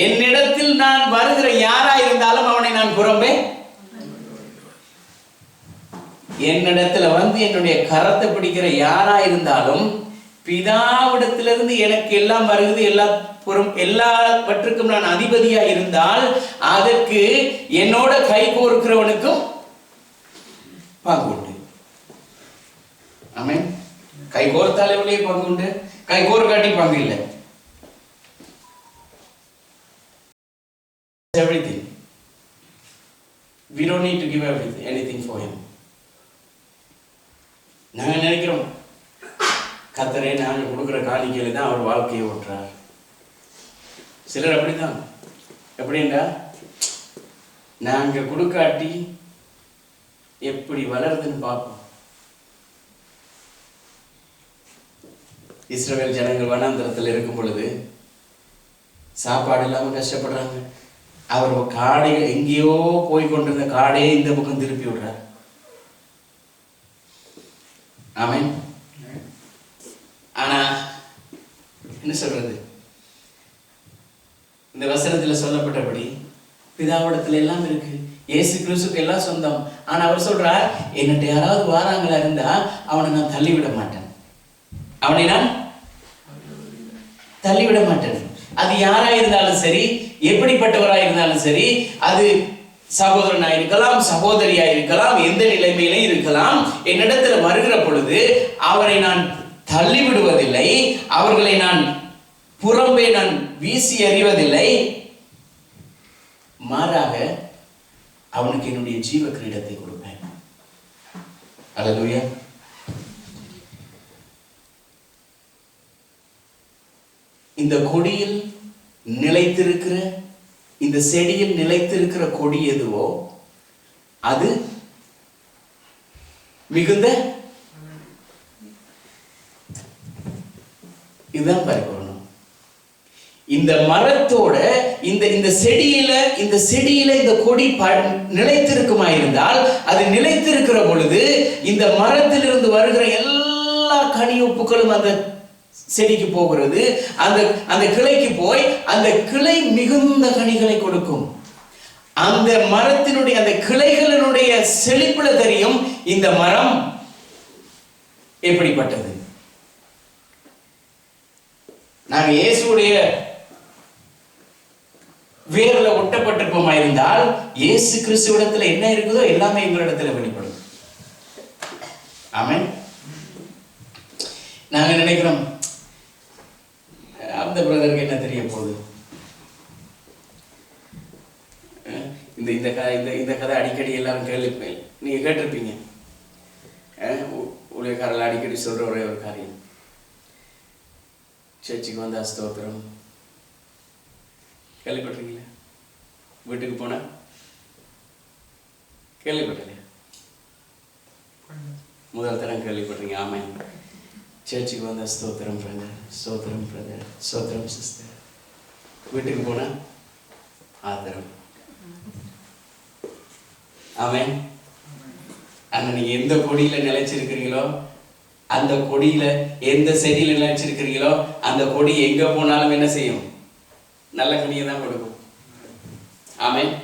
என்னிடத்தில் நான் வருகிற யாரா இருந்தாலும் அவனை நான் புறம்பே, என்னிடத்துல வந்து என்னுடைய கரத்தை பிடிக்கிற யாரா இருந்தாலும் பிதாவிடத்திலிருந்து எனக்கு எல்லாம் வருகிறது, எல்லாவற்றுக்கும் நான் அதிபதியா இருந்தால் அதற்கு என்னோட கை கோர்க்கிறவனுக்கும் பங்கு உண்டு. ஆமென். கை கோர்த்தாலே வெளியே பங்கு உண்டு, கை கோர்க்காட்டி பங்கு இல்லை. Everything. We don't need to give anything for him. நாங்க நினைக்கிறோம் கர்த்தரே நாங்க கொடுக்கிற காணிக்கையில தான் அவர் வாழ்க்கையை ஓட்டுறார். சிலர் அப்படிதான். எப்படின்னா நாங்க கொடுக்காட்டி எப்படி வளருதுன்னு பார்ப்போம். இஸ்ரவேல் ஜனங்கள் வனாந்தரத்தில் இருக்கும் பொழுது சாப்பாடு இல்லாம கஷ்டப்படுறாங்க. அவர் காடை எங்கேயோ போய் கொண்டிருந்த காடையே இந்த பக்கம் திருப்பி விடுறார். ஆமென். ஆனா என்ன சொல்றது? இந்த வசனத்துல சொல்லப்பட்டபடி பிதாவிடத்துல எல்லாம் இருக்கு, இயேசு கிறிஸ்துக்கு எல்லாம் சொந்தம். ஆனா அவர் சொல்றார், என்னட்ட யாராவது வாராங்களா இருந்தா அவனை நான் தள்ளி விட மாட்டேன். அவனை நான் தள்ளிவிட மாட்டேன். அது யாரா இருந்தாலும் சரி, எப்படிப்பட்டவராக இருந்தாலும் சரி, அது சகோதரனாக இருக்கலாம், சகோதரியாக இருக்கலாம், எந்த நிலைமையில இருக்கலாம், என்னிடத்துல வருகிற பொழுது அவரை நான் தள்ளிவிடுவதில்லை, அவர்களை நான் புறம்பே நான் வீசி எறிவதில்லை. மாறாக அவனுக்கு என்னுடைய ஜீவ கிரீடத்தை கொடுப்பேன். அல்லேலூயா. இந்த கொடியில் நிலைத்திருக்கிற, இந்த செடியில் நிலைத்திருக்கிற கொடி எதுவோ அது மிகுந்த, இதுதான் பார்க்கணும். இந்த மரத்தோட இந்த செடியில இந்த கொடி நிலைத்திருக்குமா இருந்தால், அது நிலைத்திருக்கிற பொழுது இந்த மரத்திலிருந்து வருகிற எல்லா கனியொப்புகளும் அந்த செடிக்கு போகிறது. அந்த கிளைக்கு போய் அந்த கிளை மிகுந்த கனிகளை கொடுக்கும். அந்த மரத்தினுடைய அந்த கிளைகளினுடைய செழிப்புல தெரியும் இந்த மரம் எப்படிப்பட்டது. நாங்க இயேசுடைய வேர்ல ஒட்டப்பட்டிருப்போமா இருந்தால், இயேசு கிறிஸ்துவிடத்துல என்ன இருக்குதோ எல்லாமே எங்களிடத்துல வெளிப்படும். ஆமென். நாங்க நினைக்கிறோம் அந்த பிரதருக்கு என்ன தெரிய போகுது, இந்த கதை அடிக்கடி எல்லாரும் நீங்க கேட்டிருப்பீங்க. ஊழியக்காரர்கள் அடிக்கடி சொல்ற ஒரே ஒரு காரியம், சர்ச்சுக்கு வந்தா ஸ்தோத்திரம். கேள்விப்பட்டிருக்கீங்களா? வீட்டுக்கு போன கேள்விப்பட்டலையா? முதல் தரம் கேள்விப்பட்டிருக்கீங்க. ஆமென். சர்ச்சுக்கு வந்தா ஸ்தோத்திரம் பிரதர், ஸ்தோத்திரம் பிரதர், ஸ்தோத்திரம் சிஸ்டர். வீட்டுக்கு போனா ஆதரம். ஆமென். ஆனா நீங்க எந்த கொடியில நிலைச்சிருக்கிறீங்களோ, அந்த கொடியில எந்த செடியில நிலைச்சிருக்கிறீங்களோ, அந்த கொடி எங்க போனாலும் என்ன செய்யும்? நல்ல கனியை தான் கொடுக்கும். ஆமென்.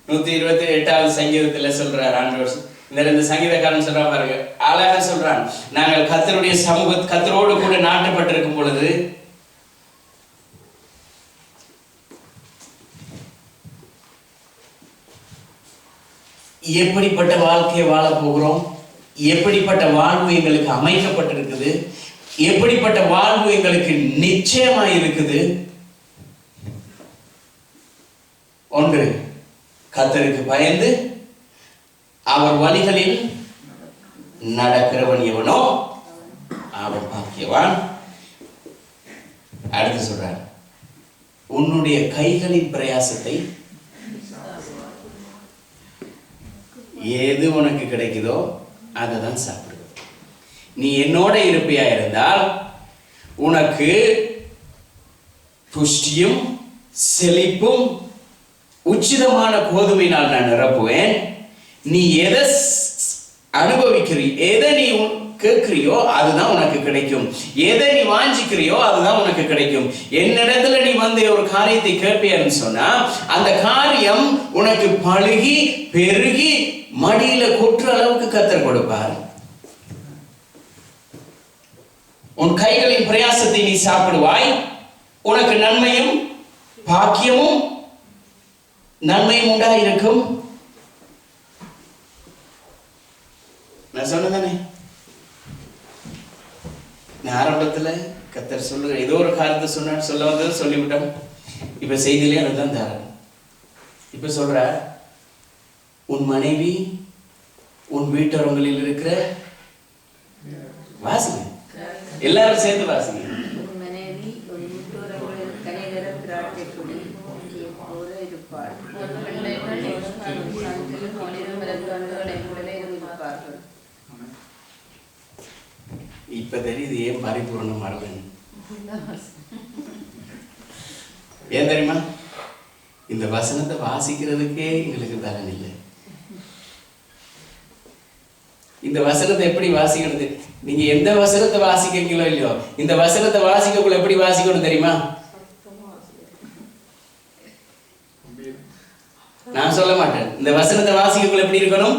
128வது சங்கீதத்துல சொல்றார் ஆண்டவர். இந்த சங்கீதக்காரன் சொல்றான் பாருங்க, அழகா சொல்றான். நாங்கள் கர்த்தருடைய கர்த்தரோடு கூட நாட்டப்பட்டிருக்கும் பொழுது எப்படிப்பட்ட வாழ்க்கையை வாழ போகிறோம், எப்படிப்பட்ட வாழ்வு எங்களுக்கு அமைக்கப்பட்டிருக்குது, எப்படிப்பட்ட வாழ்வு எங்களுக்கு நிச்சயமா இருக்குது. ஒன்று, கர்த்தருக்கு பயந்து அவர் வழிகளில் நடக்கிறவன் எவனோ அவன் பாக்கியவான். அடுத்து சொல்றார், உன்னுடைய கைகளின் பிரயாசத்தை எது உனக்கு கிடைக்குதோ அதை தான் சாப்பிடு. நீ என்னோட இருப்பையா இருந்தால் உனக்கு புஷ்டியும் செழிப்பும் உச்சிதமான கோதுமையினால் நான் நிரப்புவேன். நீ எதை அனுபவிக்கிறியோ, எதை நீ கேட்கிறியோ அதுதான் உனக்கு கிடைக்கும். எதை நீ வாஞ்சிக்கிறியோ அதுதான் உனக்கு கிடைக்கும். என்னிடத்துல நீ வந்து ஒரு காரியத்தை கேட்பியான்னு சொன்னா அந்த காரியம் உனக்கு பழுகி பெருகி மடியில கொற்ற அளவுக்கு கர்த்தர் கொடுப்பார். உன் கைகளின் பிரயாசத்தை நீ சாப்பிடுவாய். உனக்கு நன்மையும் பாக்கியமும் நன்மையும் உண்டாயிருக்கும். நான் சொன்னதானே, நான் ஆரம்பத்துல கர்த்தர் சொல்லுற ஏதோ ஒரு காரியத்தை சொல்ல வந்தது சொல்லிவிட்டோம். இப்ப செய்தியிலே அதுதான் தாரன். இப்ப சொல்ற, உன் மனைவி உன் வீட்டரங்களில் இருக்கிற வாசிங்க, எல்லாரும் சேர்ந்து வாசிங்க. இப்ப தெரியுது ஏன் பரிபூர்ணம் வரலன்னு. ஏன் தெரியுமா? இந்த வசனத்தை வாசிக்கிறதுக்கே எங்களுக்கு பலன் இல்லை. இந்த வசனத்தை எப்படி வாசிக்கிறது? நீங்க எந்த வசனத்தை வாசிக்கிறீங்களோ இல்லையோ, இந்த வசனத்தை வாசிக்கக்குள்ள எப்படி வாசிக்கணும் தெரியுமா? நான் சொல்ல மாட்டேன். இந்த வசனத்தை வாசிக்கக்குள்ள எப்படி இருக்கணும்?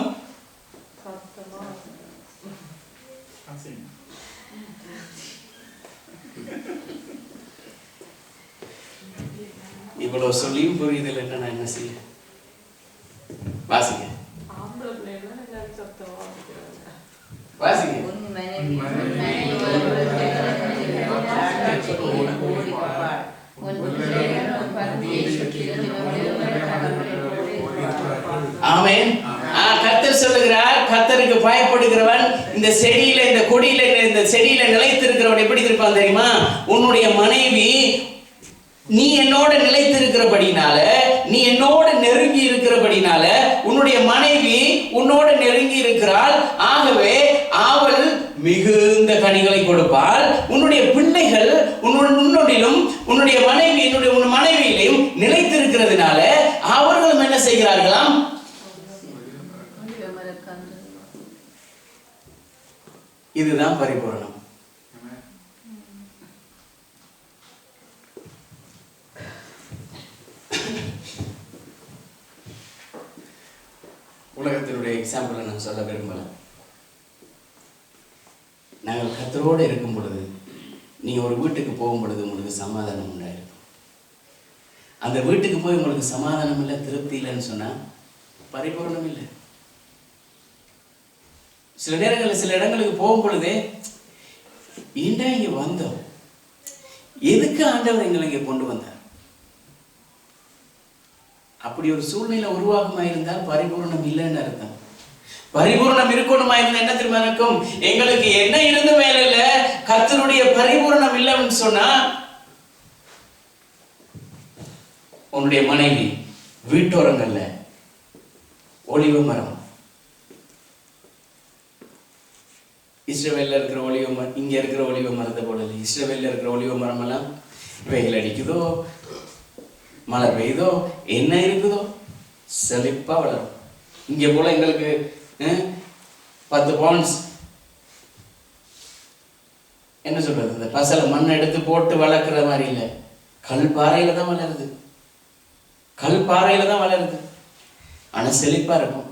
இவ்வளவு சொல்லியும் புரியுதில்லை, நான் என்ன செய்ய? வாசிங்க வாசிங்க. ஆமென். கர்த்தர் சொல்லுகிறார், கர்த்தருக்கு பயப்படுகிறவன் இந்த செடியில, இந்த கொடியில, இந்த செடியில நிலைத்திருக்கிறவன் எப்படி இருப்பான் தெரியுமா? உன்னுடைய மனைவி நீ என்னோட நிலைத்திருக்கிறபடினால, நீ என்னோட நெருங்கி இருக்கிறபடினால, உன்னுடைய மனைவி உன்னோட நெருங்கி இருக்கிறாள், ஆகவே அவள் மிகுந்த கனிகளை கொடுப்பாள். உன்னுடைய பிள்ளைகள் உன்னோடிலும் உன்னுடைய மனைவி உன் மனைவியிலும் நிலைத்திருக்கிறதுனால அவர்களும் என்ன செய்கிறார்களாம்? இதுதான் பரிபூரணம். உலகத்தினுடைய எக்ஸாம்பிளை நான் சொல்ல விரும்பல. நாங்கள் கர்த்தரோடு இருக்கும் பொழுது, நீங்க ஒரு வீட்டுக்கு போகும் பொழுது உங்களுக்கு சமாதானம் உண்டாயிருக்கும். அந்த வீட்டுக்கு போய் உங்களுக்கு சமாதானம் இல்லை, திருப்தி இல்லைன்னு சொன்னா பரிபூரணம் இல்லை. சில நேரங்களில் சில இடங்களுக்கு போகும் பொழுதே ஏண்டா இங்க வந்தோம், எதுக்கு ஆண்டவர் எங்களை இங்க கொண்டு வந்தார்? அப்படி ஒரு சூழ்நிலை உருவாகுமா இருந்தால் பரிபூர்ணம் இல்லைன்னு அர்த்தம். பரிபூர்ணம் இருக்கணுமா இருந்தா என்ன தெரியுமா இருக்கும்? எங்களுக்கு என்ன இருந்த மேல இல்ல, கர்த்தருடைய பரிபூர்ணம் இல்லைன்னு சொன்னா, உன்னுடைய மனைவி வீட்டோரங்கள்ல ஒலிவ மரம், இஸ்ரவேல்ல இருக்கிற ஒலிவ மரம் இங்க இருக்கிற ஒலிவ மரத்தை போல இல்லை. இஸ்ரவேல்ல இருக்கிற ஒலிவ மரம் எல்லாம் வெயில் அடிக்குதோ, மழை பெய்யுதோ, என்ன இருக்குதோ செழிப்பா வளரும். இங்க போல எங்களுக்கு 10 பவுண்ட்ஸ் என்ன சொல்றது, இந்த பசல மண் எடுத்து போட்டு வளர்க்குற மாதிரி இல்லை, கல் பாறையில தான் வளருது. கல் பாறையில தான் வளருது, ஆனா செழிப்பா இருக்கும்.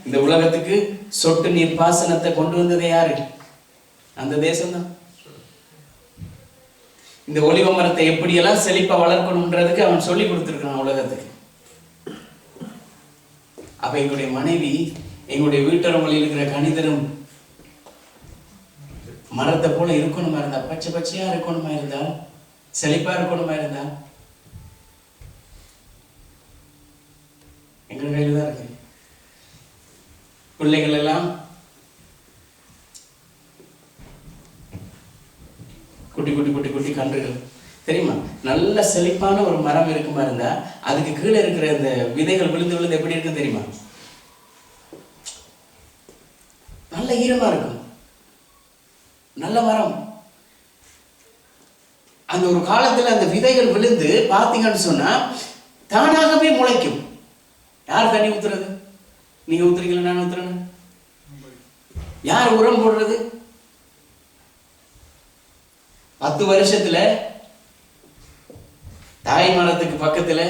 இந்த உலகத்துக்கு சொட்டு நீர் பாசனத்தை கொண்டு வந்தது யாரு? அந்த தேசம்தான். இந்த ஒலிவ மரத்தை எப்படியெல்லாம் செழிப்பா வளர்க்கணும்ன்றதுக்கு அவன் சொல்லி கொடுத்துருக்கான் உலகத்துக்கு. அப்ப எங்களுடைய மனைவி, எங்களுடைய வீட்டரங்களில் இருக்கிற கணிதரும் மரத்தை போல இருக்கணுமா இருந்தா, பச்சை பச்சையா இருக்கணுமா இருந்தா, செழிப்பா இருக்கணுமா இருந்தா, எங்க கையில தான் இருக்கு. பிள்ளைகள் எல்லாம் குட்டி குட்டி குட்டி குட்டி கன்றுகள் தெரியுமா? நல்ல செழிப்பான ஒரு மரம் இருக்குமா இருந்தா, அதுக்கு கீழே இருக்கிற இந்த விதைகள் விழுந்து விழுந்து எப்படி இருக்கும் தெரியுமா? நல்ல ஈரமா இருக்கும், நல்ல மரம். அந்த ஒரு காலத்துல அந்த விதைகள் விழுந்து பாத்தீங்கன்னு சொன்னா தானாகவே முளைக்கும். யார் தண்ணி ஊத்துறது? நீங்க ஊத்துறீங்களா, நான் ஊத்துறேன்? யார் உரம் போடுறது? 10 வருஷத்துல தாய் மரத்துக்கு பக்கத்துல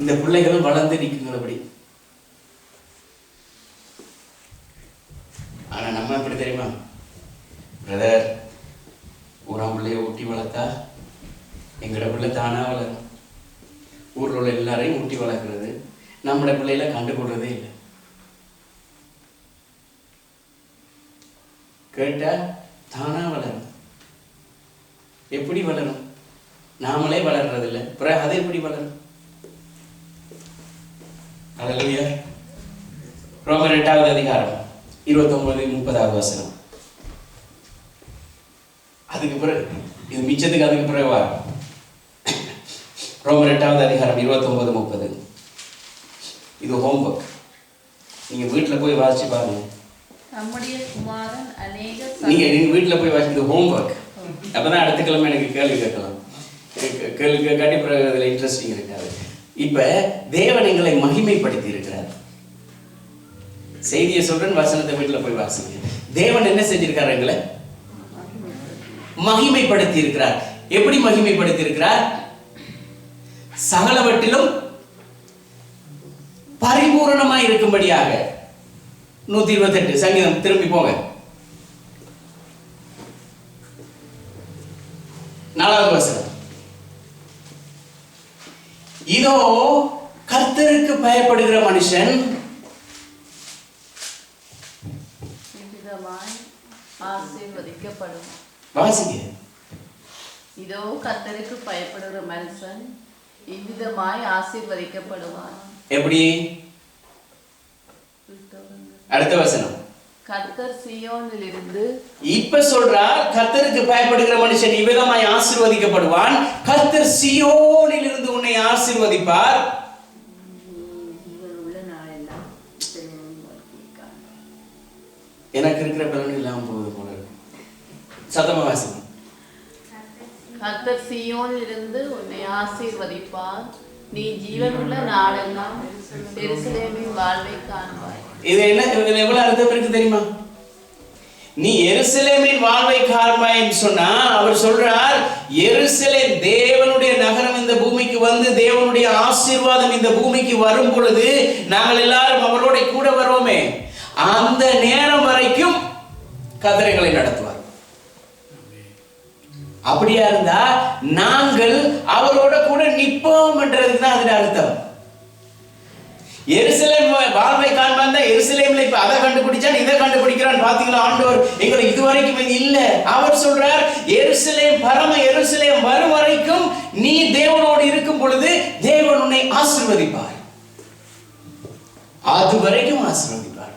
இந்த பிள்ளைகளும் வளர்ந்து நிற்குங்க. அப்படி ஆனா நம்ம எப்படி தெரியுமா பிரதர், ஊராம் பிள்ளைய ஊட்டி வளர்த்தா எங்கட பிள்ளை தானா வளரும். ஊர்ல உள்ள எல்லாரையும் ஊட்டி வளர்க்கறது, நம்மளோட பிள்ளையில கண்டுகொள்றதே இல்லை. கேட்டா தானா வளரும். எப்படி வளரும்? நாமளே வளர்றது இல்லை, பிறகு அது எப்படி வளரும்? அல்லேலூயா. ரோமர் 8வது அதிகாரம் 29-30வது வசனம். அதுக்கு பிறகு இது மிச்சத்துக்கு அதுக்கு பிறகு வரும். ரோமர் 8வது அதிகாரம் 29-30. இது ஹோம்வொர்க், நீங்க வீட்டுல போய் வாசிச்சு பாருங்க. நம்முடைய குமாரன் அநேக நீங்க வீட்டுல போய் வாசி, இது ஹோம்வொர்க். அப்பதான் அடுத்த கிழமை எனக்கு கேள்வி கேட்கலாம். கேள்வி கேட்காட்டி பிறகு அதுல இன்ட்ரெஸ்டிங் இருக்காது. இப்ப தேவன் எங்களை மகிமைப்படுத்தி இருக்கிறார். செய்தியை சொல்றேன், வசனத்தை வீட்டுல போய் வாசிங்க. தேவன் என்ன செஞ்சிருக்காரு? எங்களை மகிமைப்படுத்தி இருக்கிறார். எப்படி மகிமைப்படுத்தி இருக்கிறார்? சகலவற்றிலும் பரிபூரணமாய் இருக்கும்படியாக. 128 சங்கீதம், திரும்பி போங்க. 4வது வசனம். இதோ கர்த்தருக்கு பயப்படுகிற மனுஷன் இவ்விதமாய் ஆசீர்வதிக்கப்படுவான். வாசிங்க. இதோ கர்த்தருக்கு பயப்படுகிற மனுஷன் இவ்விதமாய் ஆசீர்வதிக்கப்படுவான். எப்படி? அடுத்த வசனம். கர்த்தர் சீயோனிலிருந்து இப்ப சொல்றார் கர்த்தருக்கு பயப்படுகிற மனுஷன் இவ்விதமாய் ஆசீர்வதிக்கப்படுவான். கர்த்தர் சீயோனிலிருந்து உன்னை ஆசீர்வதிப்பார். உள்ள நாளெல்லாம் எனக்கு இருக்கிற பலன் இல்லாம போகுது போல இருக்கு. சத்தமா வாசிங்க. கர்த்தர் சீயோனிலிருந்து உன்னை ஆசீர்வதிப்பார். நீ ஜீவனுள்ள நாளெல்லாம் எருசலேமின் வாழ்வை காண்பாய். இது என்ன, எவ்வளவு அர்த்தம் இருக்கு தெரியுமா? நீ எருசலேமின் வாழ்வை காண்பாய்ன்னு சொன்னா அவர் சொல்றார் எருசலேம் தேவனுடைய நகரம் இந்த பூமிக்கு வந்து தேவனுடைய ஆசீர்வாதம் இந்த பூமிக்கு வரும் பொழுது நாங்கள் எல்லாரும் அவரோட கூட வருவோமே, அந்த நேரம் வரைக்கும் கதிரைகளை நடத்துவார். அப்படியா இருந்தா நாங்கள் அவரோட கூட நிற்போம் என்றதுக்கு தான் அதுல அர்த்தம். எருசலேம் வாழ்வை காண்பான் தான் எருசலேம்ல இப்ப அதை கண்டுபிடிச்சான் இதை கண்டுபிடிக்கிறான். பாத்தீங்களா, ஆண்டவர் எங்களை இதுவரைக்கும் இல்ல. அவர் சொல்றார் எருசலேம் பரம எருசலேம் வரும் வரைக்கும் நீ தேவனோடு இருக்கும் பொழுது தேவன் உன்னை ஆசீர்வதிப்பார். அது வரைக்கும் ஆசீர்வதிப்பார்.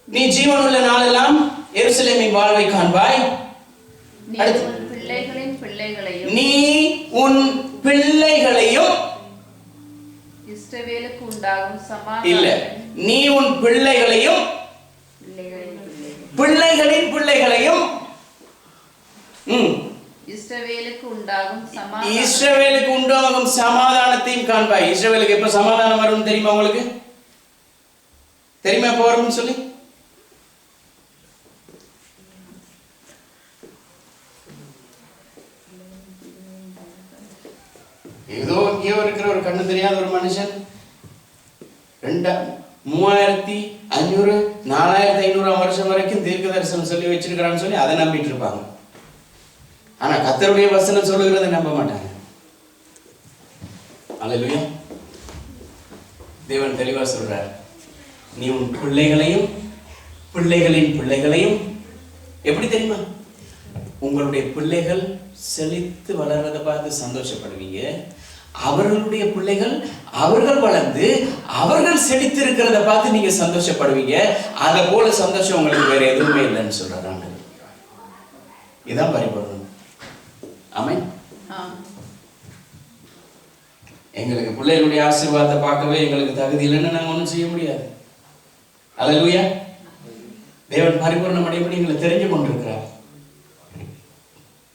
நீ ஜீவனுள்ள நாளெல்லாம் எருசலேமின் வாழ்வை காண்பாய். நீ உன் பிள்ளைகளையும் இஸ்ரவேலுக்கு உண்டாகும் சமாதானம் இல்ல, நீ உன் பிள்ளைகளையும் பிள்ளைகளின் பிள்ளைகளையும் இஸ்ரவேலுக்கு உண்டாகும் சமாதானத்தையும் காண்பாய். இஸ்ரவேலுக்கு எப்ப சமாதானம் வரும் தெரியுமா? உங்களுக்கு தெரியுமா எப்ப வரும்னு சொல்லி? ஏதோ இங்கேயோ இருக்கிற ஒரு கண்ணு தெரியாத ஒரு மனுஷன் 3500 4500 வருஷம் வரைக்கும் தீர்க்க தரிசனம் சொல்லி வச்சிருக்கிறான்னு சொல்லி அதை நம்பிட்டு இருப்பாங்க. ஆனா கர்த்தருடைய வசனம் சொல்லுகிறதை நம்ப மாட்டாங்க. அல்லேலூயா. தேவன் தெளிவா சொல்றார், நீ உன் பிள்ளைகளையும் பிள்ளைகளின் பிள்ளைகளையும் எப்படி தெரியுமா? உங்களுடைய பிள்ளைகள் செழித்து வளர்றதை பார்த்து சந்தோஷப்படுவீங்க. அவர்களுடைய பிள்ளைகள் அவர்கள் வளர்ந்து அவர்கள் செழித்து இருக்கிறத பார்த்து நீங்க சந்தோஷப்படுவீங்க. அதை போல சந்தோஷம் உங்களுக்கு வேற எதுவுமே இல்லைன்னு சொல்றாங்க. இதான் பரிபூரணம். ஆமென். எங்களுக்கு பிள்ளைகளுடைய ஆசீர்வாதத்தை பார்க்கவே எங்களுக்கு தகுதி இல்லைன்னு நாங்க ஒன்றும் செய்ய முடியாது. அல்லேலூயா. தேவன் பரிபூரணம் அடையபடி எங்களை தெரிஞ்சு கொண்டிருக்கிறார்.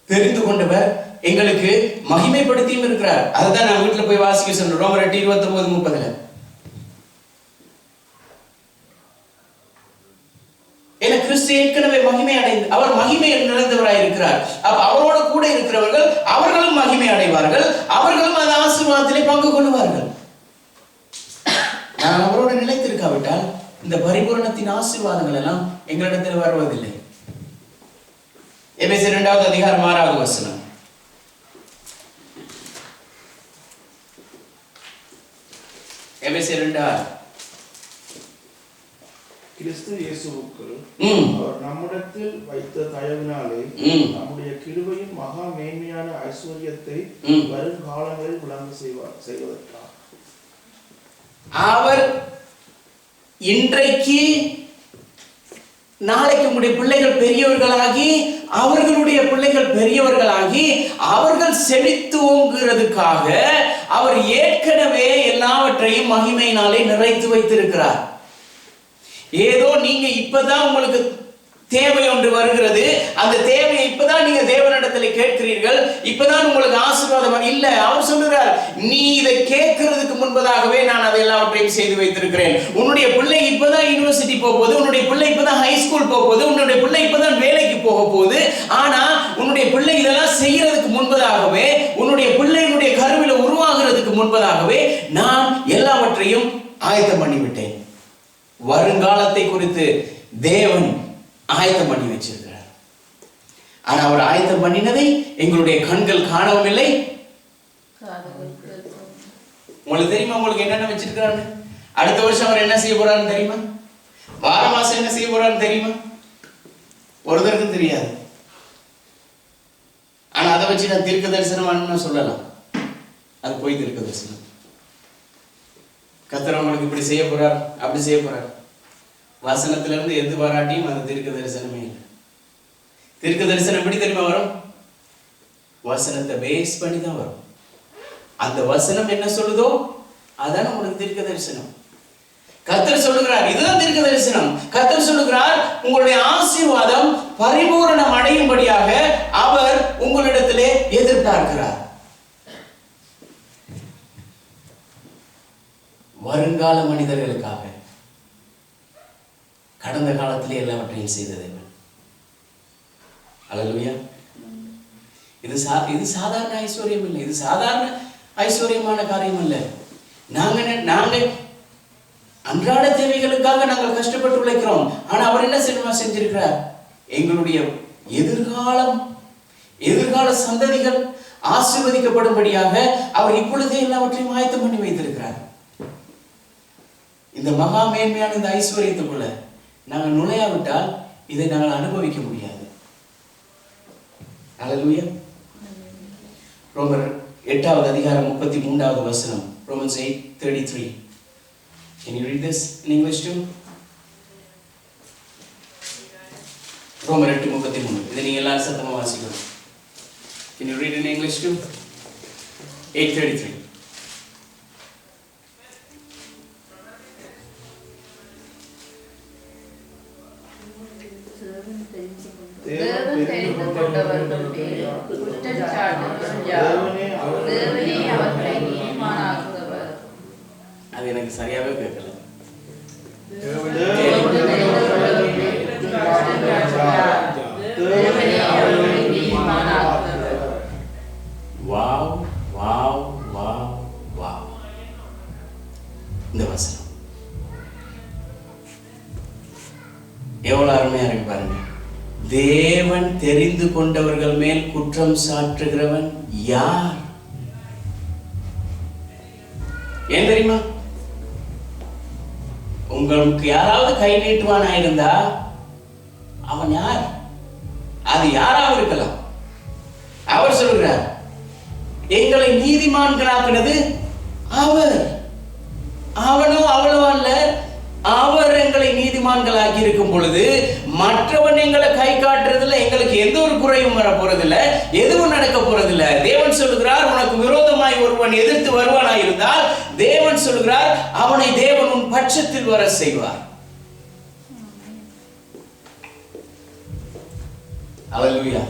தெரிந்து கொண்டவர் எங்களுக்கு மகிமைப்படுத்தியும் இருக்கிறார். அதுதான் நான் வீட்டுல போய் வாசிக்க சொல்றேன். ரோமர் 8:29-30. என கிறிஸ்து ஏற்கனவே மகிமை அடைந்து அவர் மகிமை நிறைந்தவராய் இருக்கிறார். அப்ப அவரோட கூட இருக்கிறவர்கள் அவர்களும் மகிமை அடைவார்கள். அவர்களும் அந்த ஆசீர்வாதத்திலே பங்கு கொள்வார்கள். நான் அவரோட நிலைத்திருக்காவிட்டால் இந்த பரிபூரணத்தின் ஆசீர்வாதங்கள் எல்லாம் எங்களிடத்தில் வருவதில்லை. எபேசியர் 2வது அதிகாரம் 6வது வசனம். எபேசியர் 2:6. கிறிஸ்து இயேசுவுக்குள் அவர் நம்மிடத்தில் வைத்த தயவினாலே நம்முடைய கிருபையின் மகா மேன்மையான ஐஸ்வர்யத்தை வருங்காலங்களில் விளங்க செய்வதற்காக அவர் இன்றைக்கு நாளைக்கு உங்களுடைய பிள்ளைகள் பெரியவர்களாகி அவர்களுடைய பிள்ளைகள் பெரியவர்களாகி அவர்கள் செழித்து ஓங்குகிறதுக்காக அவர் ஏற்கனவே எல்லாவற்றையும் மகிமையினாலே நிறைத்து வைத்திருக்கிறார். ஏதோ நீங்க இப்பதான் உங்களுக்கு தேவை ஒன்று வருகிறது, அந்த தேவையை இப்பதான் நீங்க தேவனிடத்தில் கேட்கிறீர்கள், இப்பதான் உங்களுக்கு ஆசீர்வாதம் இல்ல. அவர் சொல்லுகிறார், நீ இதை கேட்கிறதுக்கு முன்பதாகவே நான் அதை எல்லாவற்றையும் செய்து வைத்திருக்கிறேன். உன்னுடைய பிள்ளை இப்பதான் யூனிவர்சிட்டி போக போகுது, உன்னுடைய பிள்ளை இப்பதான் ஹை ஸ்கூல் போக போகுது, உன்னுடைய பிள்ளை இப்பதான் வேலைக்கு போக போகுது. ஆனா உன்னுடைய பிள்ளை இதெல்லாம் செய்யறதுக்கு முன்பதாகவே, உன்னுடைய பிள்ளையினுடைய கருவில உருவாகிறதுக்கு முன்பதாகவே நான் எல்லாவற்றையும் ஆயத்தம் பண்ணிவிட்டேன். வருங்காலத்தை குறித்து தேவன் ஆயத்தம் பண்ணி வச்சிருக்கிறார். ஆனா அவர் ஆயத்தம் பண்ணினதை எங்களுடைய கண்கள் காணவும் இல்லை. உங்களுக்கு தெரியுமா உங்களுக்கு என்னென்ன வச்சிருக்கிறாரு? அடுத்த வருஷம் அவர் என்ன செய்ய போறாருன்னு தெரியுமா? வார மாசம் என்ன செய்ய போறாருன்னு தெரியுமா? ஒருத்தருக்கும் தெரியாது. ஆனா அதை வச்சு நான் தீர்க்க தரிசனம் சொல்லலாம். அது போய் தீர்க்க தரிசனம். கர்த்தர் உங்களுக்கு இப்படி செய்ய போறார், அப்படி செய்ய போறார். வசனத்துல இருந்து எது பாராட்டியும் அது தீர்க்க தரிசனமே இல்லை. தீர்க்க தரிசனம் எப்படி தெரியுமா வரும்? வசனத்தை பேஸ் பண்ணி தான் வரும். அந்த வசனம் என்ன சொல்லுதோ அதான் உங்களுக்கு தீர்க்க தரிசனம். கர்த்தர் சொல்லுகிறார், இதுதான் தீர்க்க தரிசனம். கர்த்தர் சொல்லுகிறார், உங்களுடைய ஆசீர்வாதம் பரிபூரணம் அடையும்படியாக அவர் உங்களிடத்திலே எதிர்பார்க்கிறார். வருங்கால மனிதர்களுக்காக கடந்த காலத்திலே எல்லாவற்றையும் செய்தது. அல்லேலூயா. இது சாதாரண ஐஸ்வர்யம் இல்லை. இது சாதாரண ஐஸ்வர்யமான காரியம் அல்ல. நாங்கள் அன்றாட தேவைகளுக்காக நாங்கள் கஷ்டப்பட்டு உழைக்கிறோம். ஆனா அவர் என்ன செஞ்சிருக்கிறார்? எங்களுடைய எதிர்கால சந்ததிகள் ஆசீர்வதிக்கப்படும்படியாக அவர் இப்பொழுதே எல்லாவற்றையும் ஆயத்தம் பண்ணி வைத்திருக்கிறார். இந்த மகா மேன்மையான இந்த ஐஸ்வர்யத்துக்குள்ள நாங்கள் நுழையாவிட்டால் இதை நாங்கள் அனுபவிக்க முடியாது. அல்லேலூயா. ரோமர் 8வது அதிகாரம் 33வது வசனம். Romans 8:33. Can you read this in English too? ரோமர் 8:33. இதை நீங்க எல்லாரும் சத்தமா வாசிக்கணும். Can you read in English too? 8:33. தேவன் தெரிந்து கொண்டவர்கள் மேல் குற்றச்சாட்டுகள் யாவும் தேவனே அவர்களை நீதிமானாக்குகிறவர். அது எனக்கு சரியாவே கேட்கல. Wow wow wow wow. இந்த வசனம் எவ்வளவு அருமையா இருக்கு பாருங்க. தேவன் தெரிந்து கொண்டவர்கள் மேல் குற்றம் சாட்டுகிறவன் யார்? ஏன் தெரியுமா? உங்களுக்கு யாராவது கை நீட்டுவானா இருந்தா அவன் யார்? அது யாராவது இருக்கலாம். அவர் சொல்கிறார், எங்களை நீதிமான்களாக்குனது அவர். அவனோ அவ்வளவா அல்ல, அவர் எங்களை நீதிமான்களாக்கி இருக்கும் பொழுது மற்றவன் எங்களை கை காட்டுறதுல எங்களுக்கு எந்த ஒரு குறையும் வர போறதில்லை, எதுவும் நடக்க போறதில்லை. தேவன் சொல்லுகிறார், உனக்கு விரோதமாய் ஒருவன் எதிர்த்து வருவானாய் இருந்தால் தேவன் சொல்லுகிறார், அவனை தேவன் உன் பட்சத்தில் வர செய்வார். Hallelujah.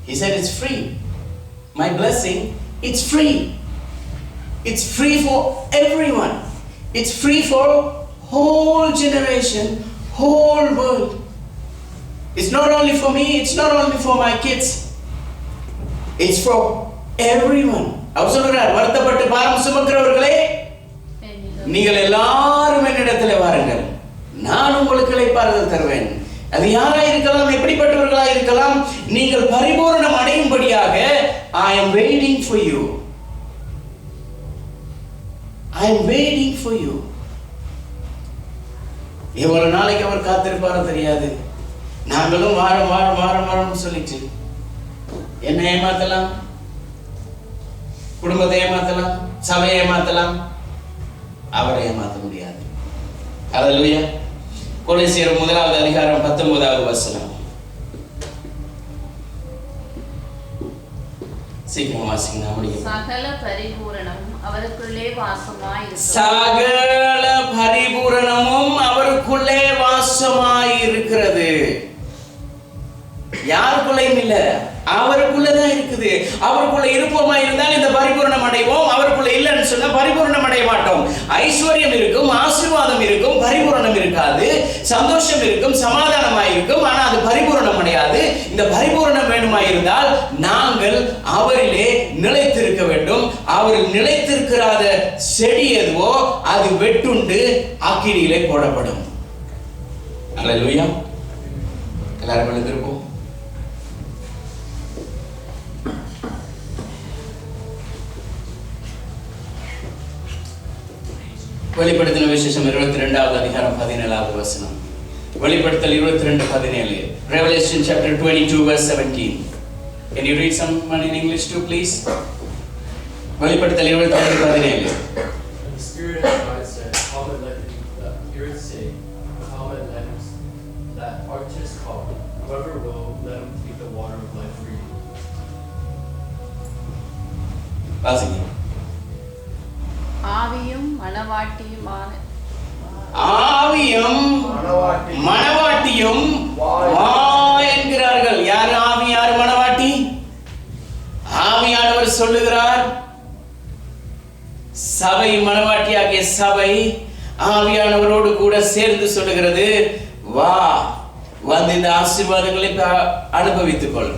He said it's free. My blessing, it's free. It's free for everyone. It's free for whole generation, whole world. It's not only for me, it's not only for my kids. It's for everyone. அவர் சொல்றார், வருத்தப்பட்டு பாரம் சுமக்கிறவர்களே நீங்கள் எல்லாரும் என்னிடத்தில் வாருங்கள், நான் உங்களுக்கு இளைப்பாறுதல் தருவேன். அது யாரா இருக்கலாம், எப்படிப்பட்டவர்களா இருக்கலாம், நீங்கள் பரிபூரணம் அடையும்படியாக I am waiting for you. I am waiting for you. எவ்வளவு நாளைக்கு அவர் காத்திருப்பாரோ தெரியாது. நாங்களும் வாரம் வாரம் வாரம் வாரம் சொல்லிட்டு என்ன ஏமாத்தலாம், குடும்பத்தை ஏமாத்தலாம், சபையை ஏமாத்தலாம், அவரை ஏமாத்த முடியாது. ஹல்லேலூயா. கொலோசியர் 1வது அதிகாரம் 19வது வசனம். சீக்கிரம் வாசிங்க. சகல பரிபூரணம் அவருக்குள்ளே வாசமாய் இருக்கிறது. சகல பரிபூரணமும் அவருக்குள்ளே வாசமாய் இருக்கிறது. யாருக்குள்ளேயும் இல்ல, அவருக்குள்ளதான் இருக்குது. அவருக்குள்ள இருப்போமா இருந்தால் இந்த பரிபூரணம் அடைவோம். அவருக்குள்ள இல்லைன்னு சொன்னா பரிபூரணம் அடைய மாட்டோம். ஐஸ்வர்யம் இருக்கும், ஆசீர்வாதம் இருக்கும், பரிபூரணம் இருக்காது. சந்தோஷம் இருக்கும், சமாதானமாய் இருக்கும், ஆனா அது பரிபூரணம் அடையாது. இந்த பரிபூரணம் வேணுமா இருந்தால் நாங்கள் அவரிலே நிலைத்திருக்க வேண்டும். அவரில் நிலைத்திருக்கிறாத செடி எதுவோ அது வெட்டுண்டு அக்கினியிலே போடப்படும். அல்லேலூயா. எல்லாரும் எழுந்திருப்போம். வெளிப்படுத்தின விசேஷம் 22வது அதிகாரம் 17வது வசனம். வெளிப்படுத்தல் 22:17. Revelation chapter 22 verse 17. Can you read someone in English too, please? வெளிப்படுத்தல் 22:17. The Spirit of God said, "Come and let the earth say, come and let us, that arches call, whoever will, let him take the water of life freely." வாசிங்க. ஆவியும் மணவாட்டியுமான ஆவியும் மணவாட்டியும் வா என்கிறார்கள். யார் ஆவி, யார் மணவாட்டி? ஆவியானவர் சொல்லுகிறார். சபை, மணவாட்டியாகிய சபை ஆவியானவரோடு கூட சேர்ந்து சொல்லுகிறது, வா, வந்து இந்த ஆசீர்வாதங்களை அனுபவித்துக் கொள்.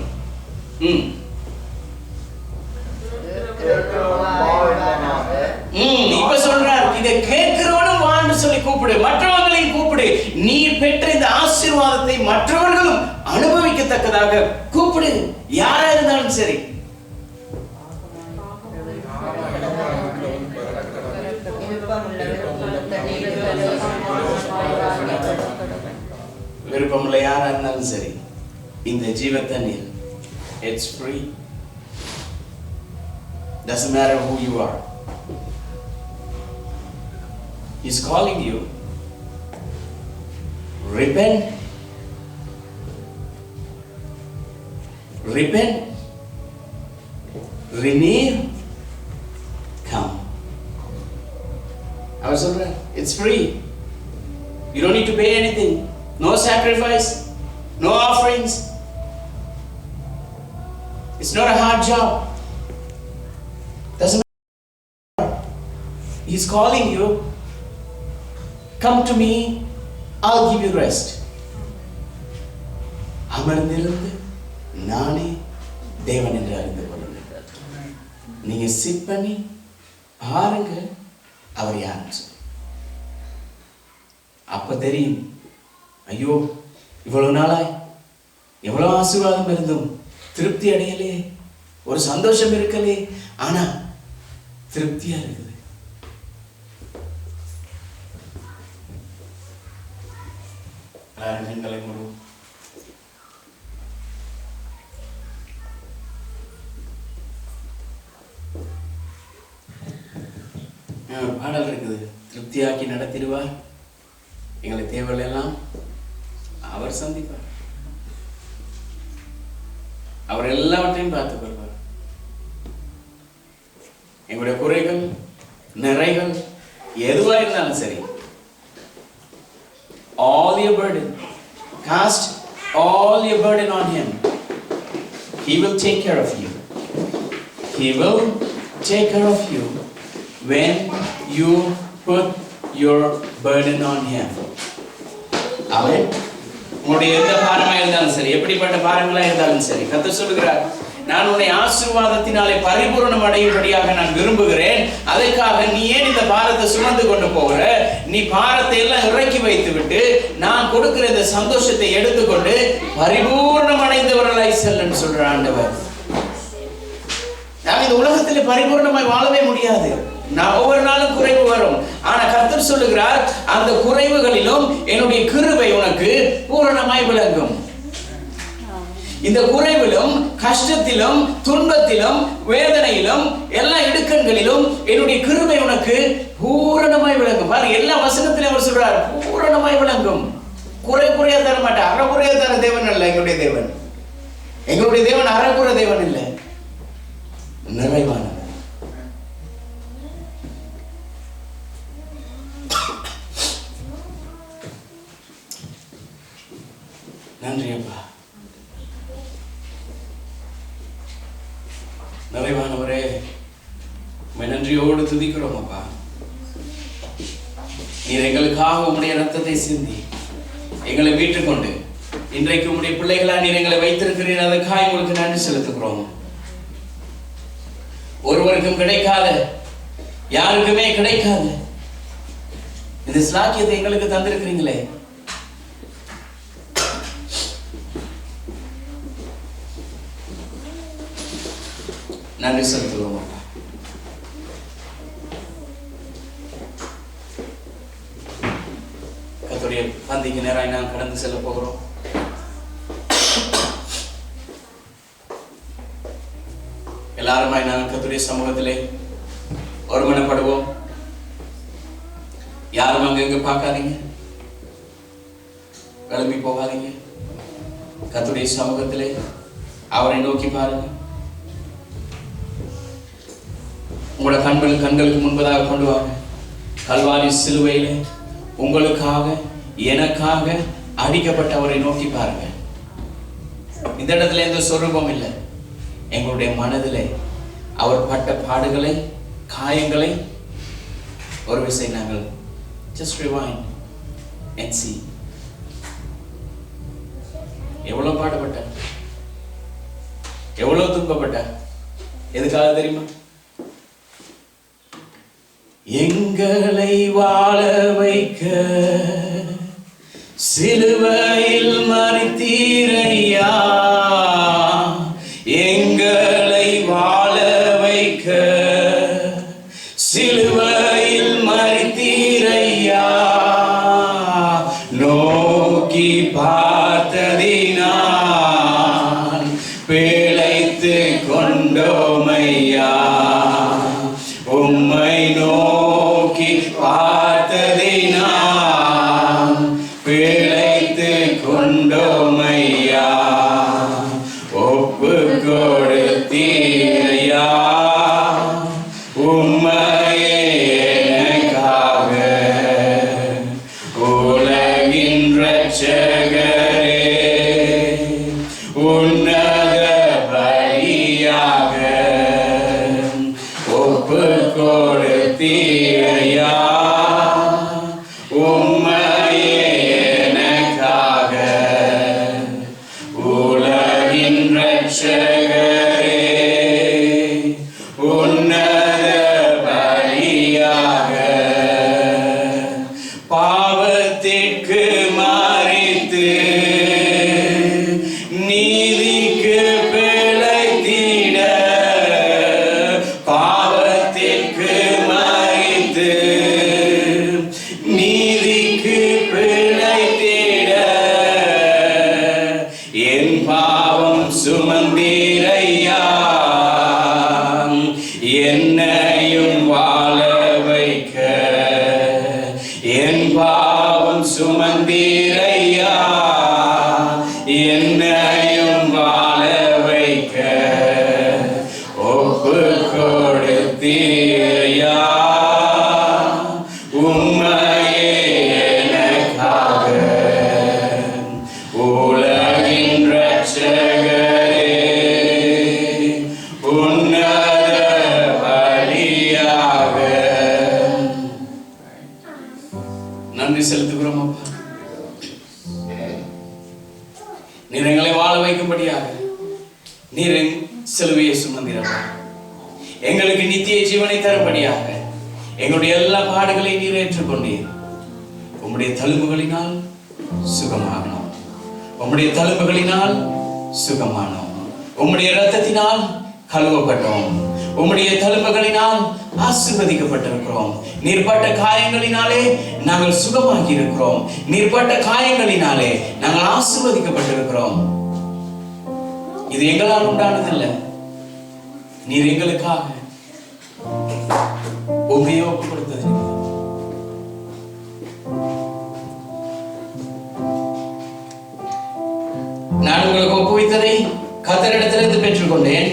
இப்ப சொல்றார், இதை கேட்கிறவனும் வான்னு சொல்லி கூப்பிடு, மற்றவர்களையும் கூப்பிடு. நீ பெற்ற இந்த ஆசீர்வாதத்தை மற்றவர்களும் அனுபவிக்கத்தக்கதாக கூப்பிடு. யாரா இருந்தாலும் சரி. விருப்பமுள்ள யாரா இருந்தாலும் சரி, இந்த ஜீவ தண்ணீர், it's free. Doesn't matter who you are. He's calling you. Repent. Repent. Renew. Come. I was saying, it's free. You don't need to pay anything. No sacrifice. No offerings. It's not a hard job. Doesn't matter. He's calling you. Come to me, I'll give you rest. அமர்ந்திருந்து நானே தேவன் என்று அறிந்து கொள்ளுங்கள். நீங்க சிட் பண்ணி பாருங்க அவர் யாருன்னு சொல்லி. அப்ப தெரியும், ஐயோ இவ்வளவு நாளாய் எவ்வளவு ஆசீர்வாதம் இருந்தும் திருப்தி அடையலே, ஒரு சந்தோஷம் இருக்கலே, ஆனா திருப்தியா இருக்குது. எங்களை முழு பாடல் இருக்குது, திருப்தியாக்கி நடத்திடுவார், எங்களை தேவைகள் எல்லாம் அவர் சந்திப்பார், அவர் எல்லாவற்றையும் பார்த்துக் கொள்வார். எங்களுடைய குறைகள் நிறைகள் எதுவா இருந்தாலும் சரி, all your burden, cast all your burden on him. He will take care of you. He will take care of you when you put your burden on him. Amen. உங்களுடைய எந்த பாரமா இருந்தாலும் சரி, எப்படிப்பட்ட பாரங்களா இருந்தாலும் சரி, கர்த்தர் சொல்கிறார், நான் உன்னை ஆசீர்வாதத்தினாலே பரிபூரணம் அடையும்படியாக நான் விரும்புகிறேன். அதற்காக நீ ஏன் இந்த பாரத்தை சுமந்து கொண்டு போகிற? நீ பாரத்தை எல்லாம் இறக்கி வைத்து விட்டு நான் கொடுக்கிற இந்த சந்தோஷத்தை எடுத்துக்கொண்டு பரிபூர்ணம் அடைந்தவர்களாய் செல்லுன்னு சொல்ற ஆண்டவர். நாம் இந்த உலகத்தில் பரிபூர்ணமாய் வாழவே முடியாது. நான் ஒவ்வொரு நாளும் குறைவு வரும். ஆனா கர்த்தர் சொல்லுகிறார், அந்த குறைவுகளிலும் என்னுடைய கிருபை உனக்கு பூரணமாய் விளங்கும். இந்த குறைவிலும் கஷ்டத்திலும் துன்பத்திலும் வேதனையிலும் எல்லா இடுக்கண்களிலும் என்னுடைய கிருபை உனக்கு பூரணமாய் விளங்கும். பாருங்க, எல்லா வசனத்திலும் அவர் சொல்றார், பூரணமாய் விளங்கும். குறையா தர மாட்டார். அறக்குறையா தர தேவன் அல்ல எங்களுடைய தேவன். எங்களுடைய தேவன் அறக்குறை தேவன் இல்லை, நிறைவானவர். நன்றி அப்பா, நிறைவானவரே, நன்றியோடு துதிக்கிறோம் அப்பா. நீர் எங்களுக்காக உம்முடைய ரத்தத்தை சிந்தி எங்களை மீட்டுக்கொண்டு இன்றைக்கு உம்முடைய பிள்ளைகளா நீர் எங்களை வைத்திருக்கிறீர். அதற்காக உங்களுக்கு நன்றி செலுத்துகிறோம். ஒருவருக்கும் கிடைக்காத, யாருக்குமே கிடைக்காத இந்த ஸ்லாக்கியத்தை எங்களுக்கு தந்திருக்கிறீங்களே, நன்றி செலுத்துவோம். கர்த்தருடைய பந்திக்கு நேராய் நாம் கடந்து செல்ல போகிறோம். எல்லாருமாய் நாங்கள் கர்த்தருடைய சமூகத்திலே ஒருமனப்படுவோம். யாரும் அங்கங்க பார்க்காதீங்க, கிளம்பி போகாதீங்க. கர்த்தருடைய சமூகத்திலே அவரை நோக்கி பாருங்க. உங்களோட கண்களுக்கு முன்பதாக கொண்டு வாங்க. கல்வாரி சிலுவையிலே உங்களுக்காக எனக்காக அடிக்கப்பட்ட அவரை நோக்கி பாருங்க. இந்த இடத்துல எந்த சொரூபம் இல்லை. எங்களுடைய மனதிலே அவர் பட்ட பாடுகளை, காயங்களை ஒரு விசை நாங்கள் just rewind and see. எவ்வளவு பாடுபட்ட, எவ்வளவு துன்பப்பட்ட, எதுக்காக தெரியுமா? எங்களை வாழ வைக்க சிலுவையில் மரித்தீரையா, எங்களை வாழ வைக்க சிலுவையில் மரித்தீரையா, நோக்கி பார்த்ததினால் பிழைத்து கொண்டோமையா, உம்மை நோக்கி பார்த்ததினால் பிழைத்து கொண்டோமையா, ஒப்பு கொடுத்தீரையா உம்மையே எனக்காக, உலகின் இரட்சகரே உன்னத பலியாக ஒப்பு கொடுத்தீரையா உம்மையே எனக்காக, உலகின் இரட்சகரே உன்னத பலியாக, பாவத்திற்கு மரித்து நீதிக்கு பிழைத்திட, பாவத்திற்கு மரித்து நீதிக்கு பிழைத்திட, என் பாவம் சுமந்தீரையா, என்னையும் வாழ வைக்க, என் பாவம் சுமந்தீரையா, என்னையும் வாழ வைக்க, ஒப்பு கொடுத்தீரையா உம்மையே எனக்காக, உலகின் இரட்சகரே உன்னத பலியாக. நன்றி செலுத்துகிறோம் அப்பா. நீர் எங்களை வாழ வைக்கும்படியாக நீர் சிலுவையை சுமந்தீரப்பா. எங்களுக்கு நித்திய ஜீவனை தரும்படியாக எங்களுடைய எல்லா பாடுகளை நீர் ஏற்றுக்கொண்டீர். உம்முடைய தழும்புகளினால் சுகமானோம், உம்முடைய தழும்புகளினால் சுகமானோம், உம்முடைய இரத்தத்தினால் கழுவப்பட்டோம், உம்முடைய தழும்புகளினால் ஆசீர்வதிக்கப்பட்டிருக்கிறோம். நீர்பட்ட காயங்களினாலே நாங்கள் சுகமாகி இருக்கிறோம். நீர்பட்ட காயங்களினாலே நாங்கள் ஆசீர்வதிக்கப்பட்டிருக்கிறோம். இது எங்களால் உண்டானதில்லை, நீர் எங்களுக்காக உண்மையை ஒப்பு கொடுத்தது. நான் உங்களுக்கு ஒப்புவித்ததை கர்த்தரிடத்திலிருந்து பெற்றுக்கொண்டேன்.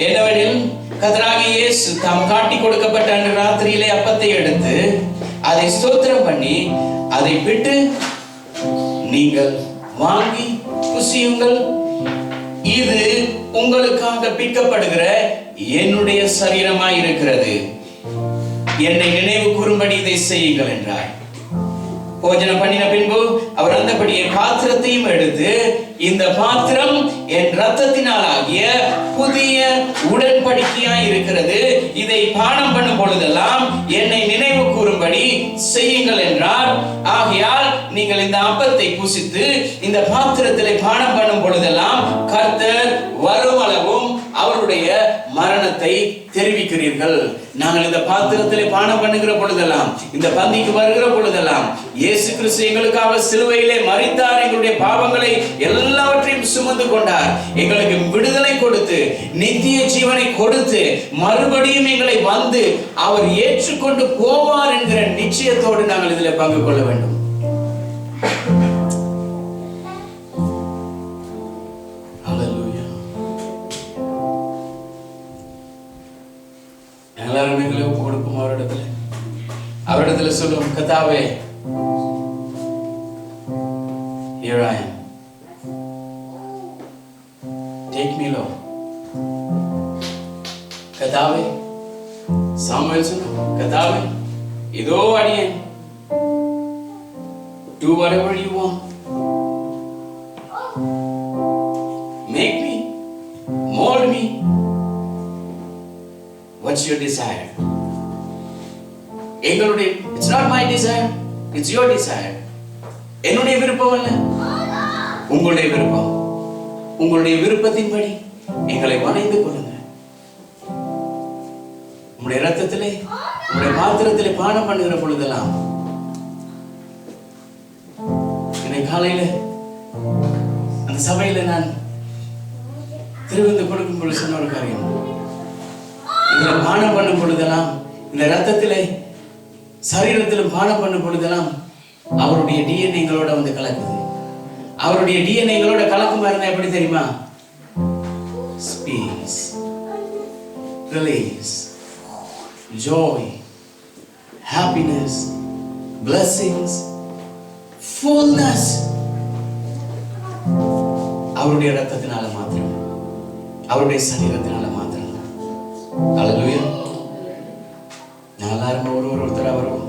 என்னவெனில் கர்த்தராகிய இயேசு தாம் காட்டி கொடுக்கப்பட்ட அன்று ராத்திரியிலே அப்பத்தை எடுத்து அதை ஸ்தோத்திரம் பண்ணி அதை விட்டு, நீங்கள் வாங்கி புசியுங்கள், இது உங்களுக்காக பிற்கப்படுகிற என்னுடைய சரீரமாய் இருக்கிறது, என்னை நினைவு கூறும்படி இதை செய்யுங்கள் என்றார். போஜனம் பண்ணின பின்பு அவர் அந்தபடியே பாத்திரத்தையும் எடுத்து, இந்த பாத்திரம் என் இரத்தத்தினால் ஆகிய புதிய உடன்படிக்கையாய் இருக்கிறது, இதை பானம் பண்ணும் பொழுதெல்லாம் என்னை நினைவு கூறும்படி செய்யுங்கள் என்றார். ஆகையால் நீங்கள் இந்த அப்பத்தை புசித்து இந்த பாத்திரத்திலே பானம் பண்ணும் பொழுதெல்லாம் கர்த்தர் வருமளவும் அவருடைய மரண சரீரத்தை தெரிவிக்கிறீர்கள். நாங்கள் இந்த பாத்திரத்திலே பானம் பண்ணுகிற பொழுதெல்லாம், இந்த பந்திக்கு வருகிற பொழுதெல்லாம், இயேசு கிறிஸ்து எங்களுக்காக சிலுவையிலே மரித்தார், எங்களுடைய பாவங்களை எல்லாவற்றையும் சுமந்து கொண்டார், எங்களுக்கு விடுதலை கொடுத்து நித்திய ஜீவனை கொடுத்து மறுபடியும் எங்களை வந்து அவர் ஏற்றுக்கொண்டு போவார் என்கிற நிச்சயத்தோடு நாங்கள் இதில் பங்கு கொள்ள வேண்டும். எல்லாரும் எங்களை ஒப்பு கொடுப்போம் அவரிடத்துல சொல்லுவோம், கர்த்தாவே, here I am, take me Lord. கர்த்தாவே, சாமுவேல் சொன்னான், கர்த்தாவே, இதோ அடியேன், do whatever you want, make me, mold me. What's your desire? எங்களுடைய, it's not my desire, it's your desire. என்னுடைய விருப்பம் அல்ல, உங்களுடைய விருப்பம். உங்களுடைய விருப்பத்தின்படி எங்களை வணைந்து கொள்ளுங்க. உங்களுடைய இரத்தத்திலே, உங்களுடைய பாத்திரத்திலே பானம் பண்ணுகிற பொழுதெல்லாம், இன்னைக்கு காலையில அந்த சபையில நான் திருவிந்து கொடுக்கும் பொழுது சொன்ன ஒரு காரியம், இந்த பானம் பண்ணும் பொழுதெல்லாம், இந்த ரத்தத்திலே சரீரத்திலும் பானம் பண்ணும் பொழுதெல்லாம் அவருடைய டிஎன்ஏ எங்களோட வந்து கலக்குது. அவருடைய டிஎன்ஏ எங்களோட கலக்குமா இருந்தா எப்படி தெரியுமா? Peace, release, joy, happiness, blessings, fullness. அவருடைய ரத்தத்தினால மாத்திரம், அவருடைய சரீரத்தினால மாத்திரம். ஹல்லேலூயா. எல்லாரும் ஒருத்தரா வருவோம்.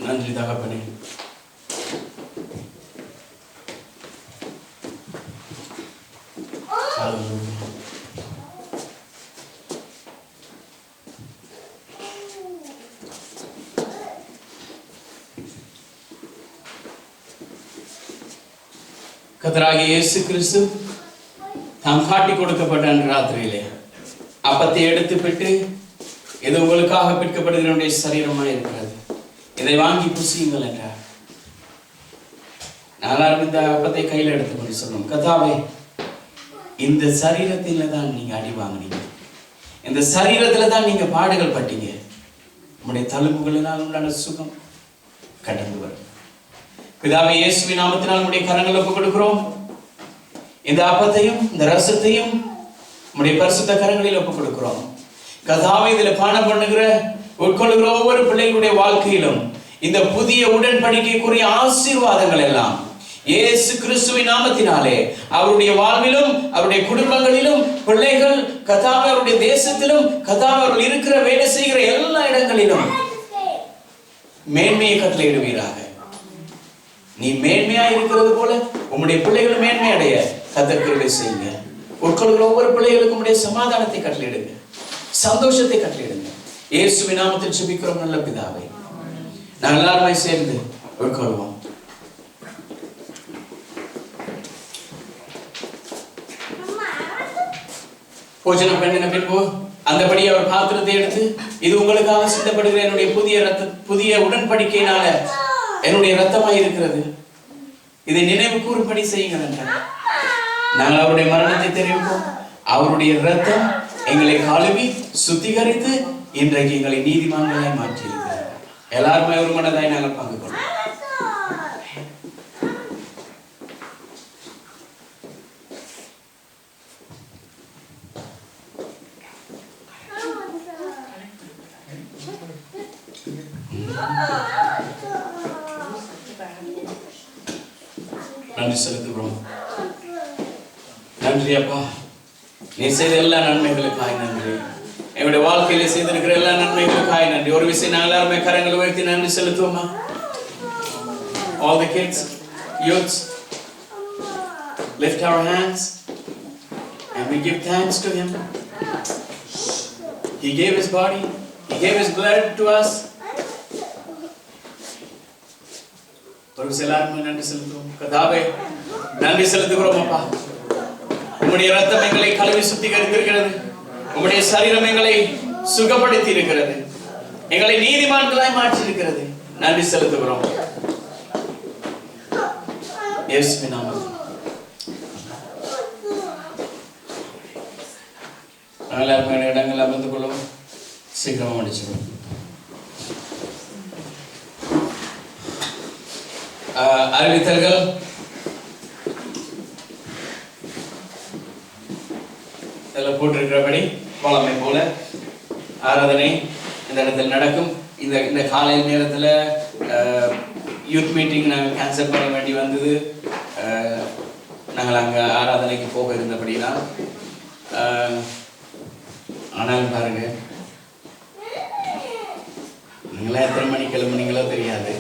நன்றி தகப்பனே. கர்த்தராகிய இயேசு கிறிஸ்து தாம் காட்டி கொடுக்கப்பட்ட ராத்திரியிலே அப்பத்தை எடுத்து விட்டு, இது உங்களுக்காக பிற்கப்படுகிற சரீரமாக இருக்கிறது, இதை வாங்கி புசியுங்கள் என்றார். நாலாரும் இந்த அப்பத்தை கையில் எடுத்துக்கொண்டு சொல்லணும், கர்த்தாவே, இந்த சரீரத்தில தான் நீங்க அடி வாங்கினீங்க, இந்த சரீரத்துல தான் நீங்க பாடுகள் பட்டீங்க, உங்களுடைய தழும்புகளினால் உண்டான சுகம் கடந்து வரும். பிதாவே, இயேசுவின் நாமத்தினால் உங்களுடைய கரங்களை ஒப்புக் கொடுக்கிறோம். இந்த அப்பத்தையும் இந்த ரசத்தையும் உங்களுடைய பரிசுத்த கரங்களில் ஒப்புக் கொடுக்கிறோம். கர்த்தாவே, இதுல பானம் பண்ணுகிற உட்கொள்கிற ஒவ்வொரு பிள்ளைகளுடைய வாழ்க்கையிலும் இந்த புதிய உடன்படிக்கைக்குரிய ஆசீர்வாதங்கள் எல்லாம் இயேசு கிறிஸ்துவின் நாமத்தினாலே அவருடைய வாழ்விலும் அவருடைய குடும்பங்களிலும் பிள்ளைகள் கர்த்தாவே அவருடைய தேசத்திலும் கர்த்தாவே அவர்கள் இருக்கிற வேலை செய்கிற எல்லா இடங்களிலும் மேன்மையை கட்டளையிடுவீராக. நீ மேன்மையா இருக்கிறது போல உம்முடைய பிள்ளைகள் மேன்மை அடைய கர்த்தர் கிருபை செய்யுங்க. உட்கொள்கிற ஒவ்வொரு பிள்ளைகளுக்கும் உடைய சமாதானத்தை கட்டளையிடுங்க, சந்தோஷத்தை கட்டளையிடுங்க. இயேசுவின் நாமத்தில் ஜெபிக்கிறோம் நல்ல பிதாவே. நாங்கள் எல்லாருமே சேர்ந்து உட்கொள்வோம். போஜனம் பண்ணின பின்பு அந்தபடி அவர் பாத்திரத்தை எடுத்து, இது உங்களுக்காக சிந்தப்படுகிற என்னுடைய புதிய உடன்படிக்கையினால என்னுடைய ரத்தமாய் இருக்கிறது, இதை நினைவு கூறும்படி செய்யுங்கள் என்றார். நாங்கள் அவருடைய மரணத்தை தெரிவிப்போம். அவருடைய ரத்தம் எங்களை கழுவி சுத்திகரித்து இன்றைக்கு எங்களை நீதிமான்களாய் மாற்றி இருக்கிறார். எல்லாருமே ஒரு மனதாய் நாங்கள் பங்கு கொள்வோம். நன்றி செலுத்துகிறோம். நன்றி அப்பா, நீ செய்த எல்லா நன்மைகளுக்காய் நன்றி. எங்களுடைய வாழ்க்கையில செய்திருக்கிற எல்லா நன்மைகளுக்காய் நன்றி. ஒரு விஷயம் நாங்கள் எல்லாருமே கரங்களை உயர்த்தி நன்றி செலுத்துவோமா? All the kids, youths, lift our hands and we give thanks to him. He gave his body, he gave his blood to us. ஒரு சிலாருமே நன்றி செலுத்துவோம். கர்த்தாவே நன்றி செலுத்துகிறோம் அப்பா. உம்முடைய ரத்தம் எங்களை கழுவி சுத்திகரித்திருக்கிறது. உம்முடைய சரீரம் எங்களை சுகப்படுத்தி இருக்கிறது. எங்களை நீதிமான்களாய் மாற்றி இருக்கிறது. நன்றி செலுத்துகிறோம். இயேசுவின் நாமத்தில் எல்லாருமே இடங்கள் அமர்ந்து கொள்ளும். சீக்கிரமா முடிச்சிடும். அறிவித்தல்கள். இதில் போட்டிருக்கிறபடி வழமை போல ஆராதனை இந்த இடத்துல நடக்கும். இந்த காலை நேரத்தில் யூத் மீட்டிங் நாங்கள் கேன்சல் பண்ண வேண்டி வந்தது. நாங்கள் அங்கே ஆராதனைக்கு போக இருந்தபடினா, ஆனாலும் பாருங்க, நீங்களாம் எத்தனை மணி கிளம்புனீங்களோ தெரியாது.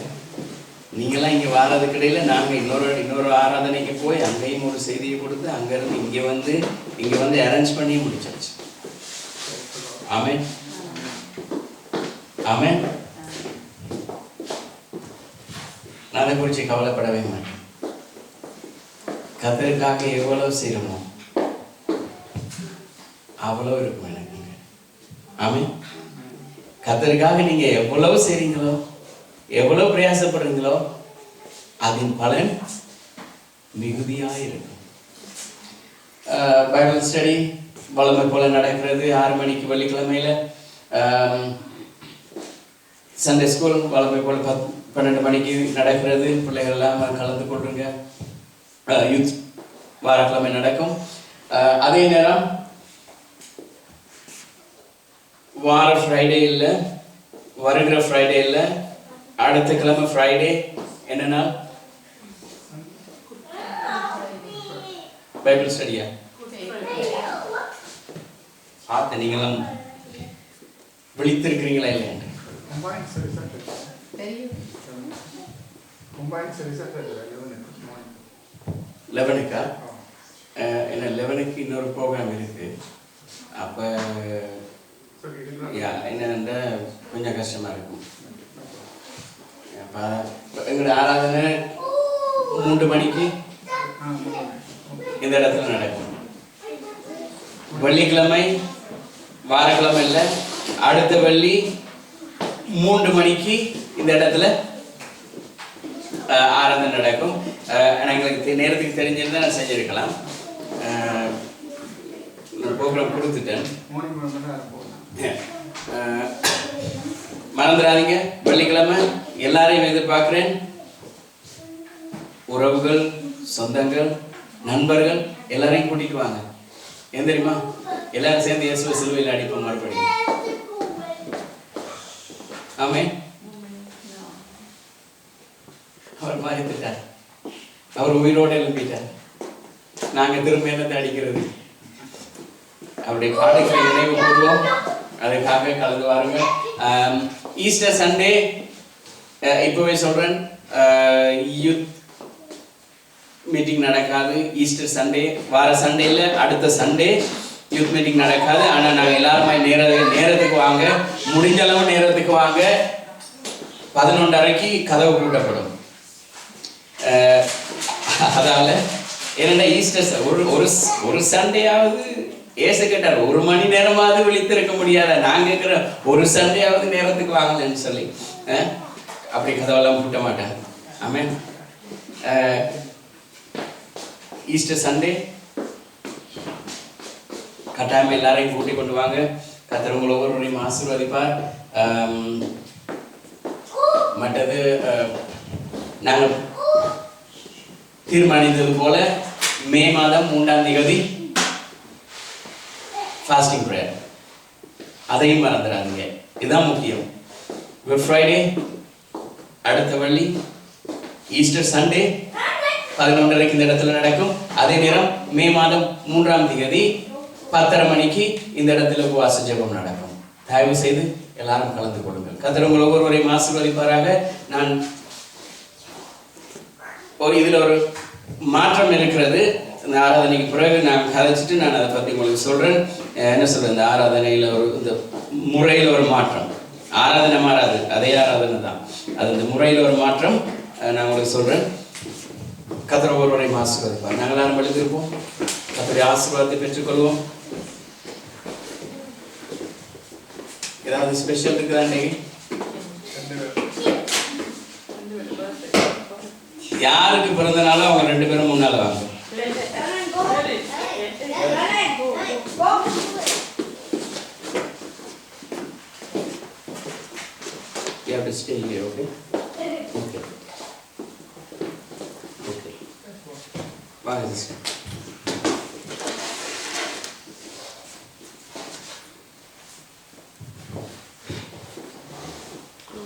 நீங்களாம் இங்கே வாரதுக்கு இடையில் நாங்கள் இன்னொரு ஆராதனைக்கு போய் அங்கேயும் ஒரு செய்தியை கொடுத்து அங்கேருந்து இங்கே வந்து அரேஞ்ச் பண்ணி முடிச்சாச்சு. ஆமென், ஆமென். நான் அதை குறித்து கவலைப்படவே மாட்டேன். கர்த்தருக்காக எவ்வளவு செய்யணுமோ அவ்வளோ இருக்கும் எனக்கு. ஆமென். கர்த்தருக்காக நீங்க எவ்வளவு செய்றீங்களோ, எவ்வளவு பிரயாசப்படுறீங்களோ, அதன் பலன் மிகுதியாக இருக்கும். பைபிள் ஸ்டடி வழமை போல நடக்கிறது. 6 மணிக்கு வெள்ளிக்கிழமையில. சண்டே ஸ்கூல் வழமை போல 12 மணிக்கு நடக்கிறது. பிள்ளைகள் எல்லாம் கலந்து கொள்ளுங்க. யூத் வாரக்கிழமை நடக்கும். அதே நேரம் வார ஃப்ரைடே இல்லை, வருகிற ஃப்ரைடே இல்லை, அடுத்த கிழமை ஃப்ரைடே. என்னன்னா பைபிள் ஸ்டடியா? பார்த்த நீங்களாம் விழித்திருக்கிறீங்களா இல்லையா? 11க்கா? என்ன 11க்கு இன்னொரு ப்ரோக்ராம் இருக்கு. அப்போ என்னென்னா கொஞ்சம் கஷ்டமாக இருக்கும். அப்போ எங்களோட ஆராதனை 3 மணிக்கு இந்த இடத்துல நடக்கும். வெள்ளிக்கிழமை வாரக்கிழமை இல்லை, அடுத்த வெள்ளி 3 மணிக்கு இந்த இடத்துல ஆராதனை நடக்கும். எங்களுக்கு நேரத்துக்கு தெரிஞ்சிருந்தா நான் செஞ்சிருக்கலாம். ப்ரோக்ராம் கொடுத்துட்டேன். மறந்துடாதீங்க, வெள்ளிக்கிழமை எல்லாரையும் எதிர்பார்க்கிறேன். உறவுகள், சொந்தங்கள், நண்பர்கள் எல்லாரையும் கூட்டிட்டு வாங்க. ஏன் தெரியுமா? எல்லாரும் சேர்ந்து இயேசுவை சிலுவையில் அடிப்போம் மறுபடியும். ஆமென். அவர் மரித்துட்டார், அவர் உயிரோடு எழுப்பிட்டார். நாங்க திரும்ப என்னத்தை அடிக்கிறது? அவருடைய பாடுகளை நினைவு கூறுவோம். அதுக்காக கலந்து வாருங்க. ஈஸ்டர் சண்டே இப்பவே சொல்றேன், யூத் மீட்டிங் நடக்காது. ஈஸ்டர் சண்டே வார சண்டேல அடுத்த சண்டே யூத் மீட்டிங் நடக்காது. ஆனால் நாங்கள் எல்லாருமே நேரத்துக்கு வாங்க, முடிஞ்ச அளவு நேரத்துக்கு வாங்க. 11:30 கதவு கூட்டப்படும். அதால என்னென்ன ஈஸ்டர் ஒரு சண்டேயாவது ஏசு கேட்டார், 1 மணி நேரமாவது விழித்திருக்க முடியாத நான் கேட்குற ஒரு சண்டேயாவது நேரத்துக்கு வாங்கலன்னு சொல்லி அப்படி கதவெல்லாம் கூட்ட மாட்டாங்க. ஆமென். ஈஸ்டர் சண்டே கட்டாயம் எல்லாரையும் கூட்டி கொண்டு வாங்க. கர்த்தர் உங்களை ஒவ்வொருவரையும் ஆசீர்வதிப்பார். மற்றது நாங்கள் தீர்மானித்தது போல மே மாதம் 3ஆம் தேதி ஃபாஸ்டிங் ப்ரேயர், அதையும் மறந்துடாதீங்க. இதுதான் முக்கியம். குட் ஃப்ரைடே, அடுத்த வெள்ளி, ஈஸ்டர் சண்டே 11:30 இந்த இடத்துல நடக்கும். அதே நேரம் மே மாதம் 3ஆம் தேதி 10:30 மணிக்கு இந்த இடத்துல உபவாச ஜெபம் நடக்கும். தயவு செய்து எல்லாரும் கலந்து கொள்ளுங்கள். கர்த்தர் உங்கள் ஒவ்வொருவரையும் ஆசீர்வதிப்பாராக. நான் இதுல ஒரு மாற்றம் இருக்கிறது. இந்த ஆராதனைக்கு பிறகு நான் கதைச்சிட்டு நான் அதை பற்றி உங்களுக்கு சொல்றேன். என்ன சொல்றேன், இந்த ஆராதனையில் இந்த முறையில் ஒரு மாற்றம். ஆராதனை மாறாது, அதே ஆராதனை தான். அது இந்த முறையில் ஒரு மாற்றம் நான் உங்களுக்கு சொல்றேன். கர்த்தர் ஒவ்வொருவரையும் ஆசீர்வதிப்பார். நாங்கள் எல்லாரும் எழுதியிருப்போம். கர்த்தருடைய ஆசீர்வாதத்தை பெற்றுக்கொள்வோம். ஏதாவது ஸ்பெஷல் இருக்குதா இன்னைக்கு? யாருக்கு பிறந்தனாலும் அவங்க 2 பேரும் முன்னால வாங்க. You have to stay here, okay? Okay. Okay. வாங்க சிஸ்டர்.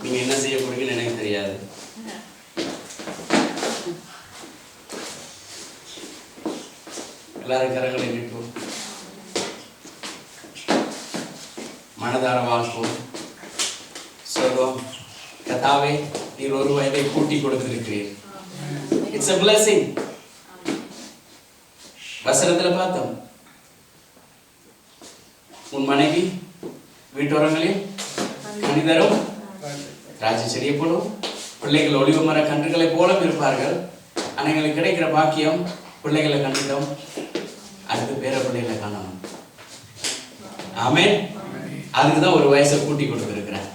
நீங்க என்ன செய்ய போறீங்கன்னு எனக்கு தெரியாது. எல்லாரும் கரங்களை நீட்போம், மனதார வாழ்ப்போம், சொல்வோம், கர்த்தாவே நீர் ஒரு வயதை கூட்டி கொடுத்திருக்கிறீர். It's a blessing. வசனத்துல பார்த்தோம், உன் மனைவி வீட்டோரங்களில் கனிதரும் ராஜ செடியை போலும், பிள்ளைகள் ஒளிவு மர கன்றுகளை போலும் இருப்பார்கள். ஆனால் எங்களுக்கு கிடைக்கிற பாக்கியம் பிள்ளைகளை கண்டித்தோம், அடுத்து பேர பிள்ளைகளை காணணும். ஆமென். அதுக்குதான் ஒரு வயசை கூட்டி கொடுத்துருக்கிறேன்.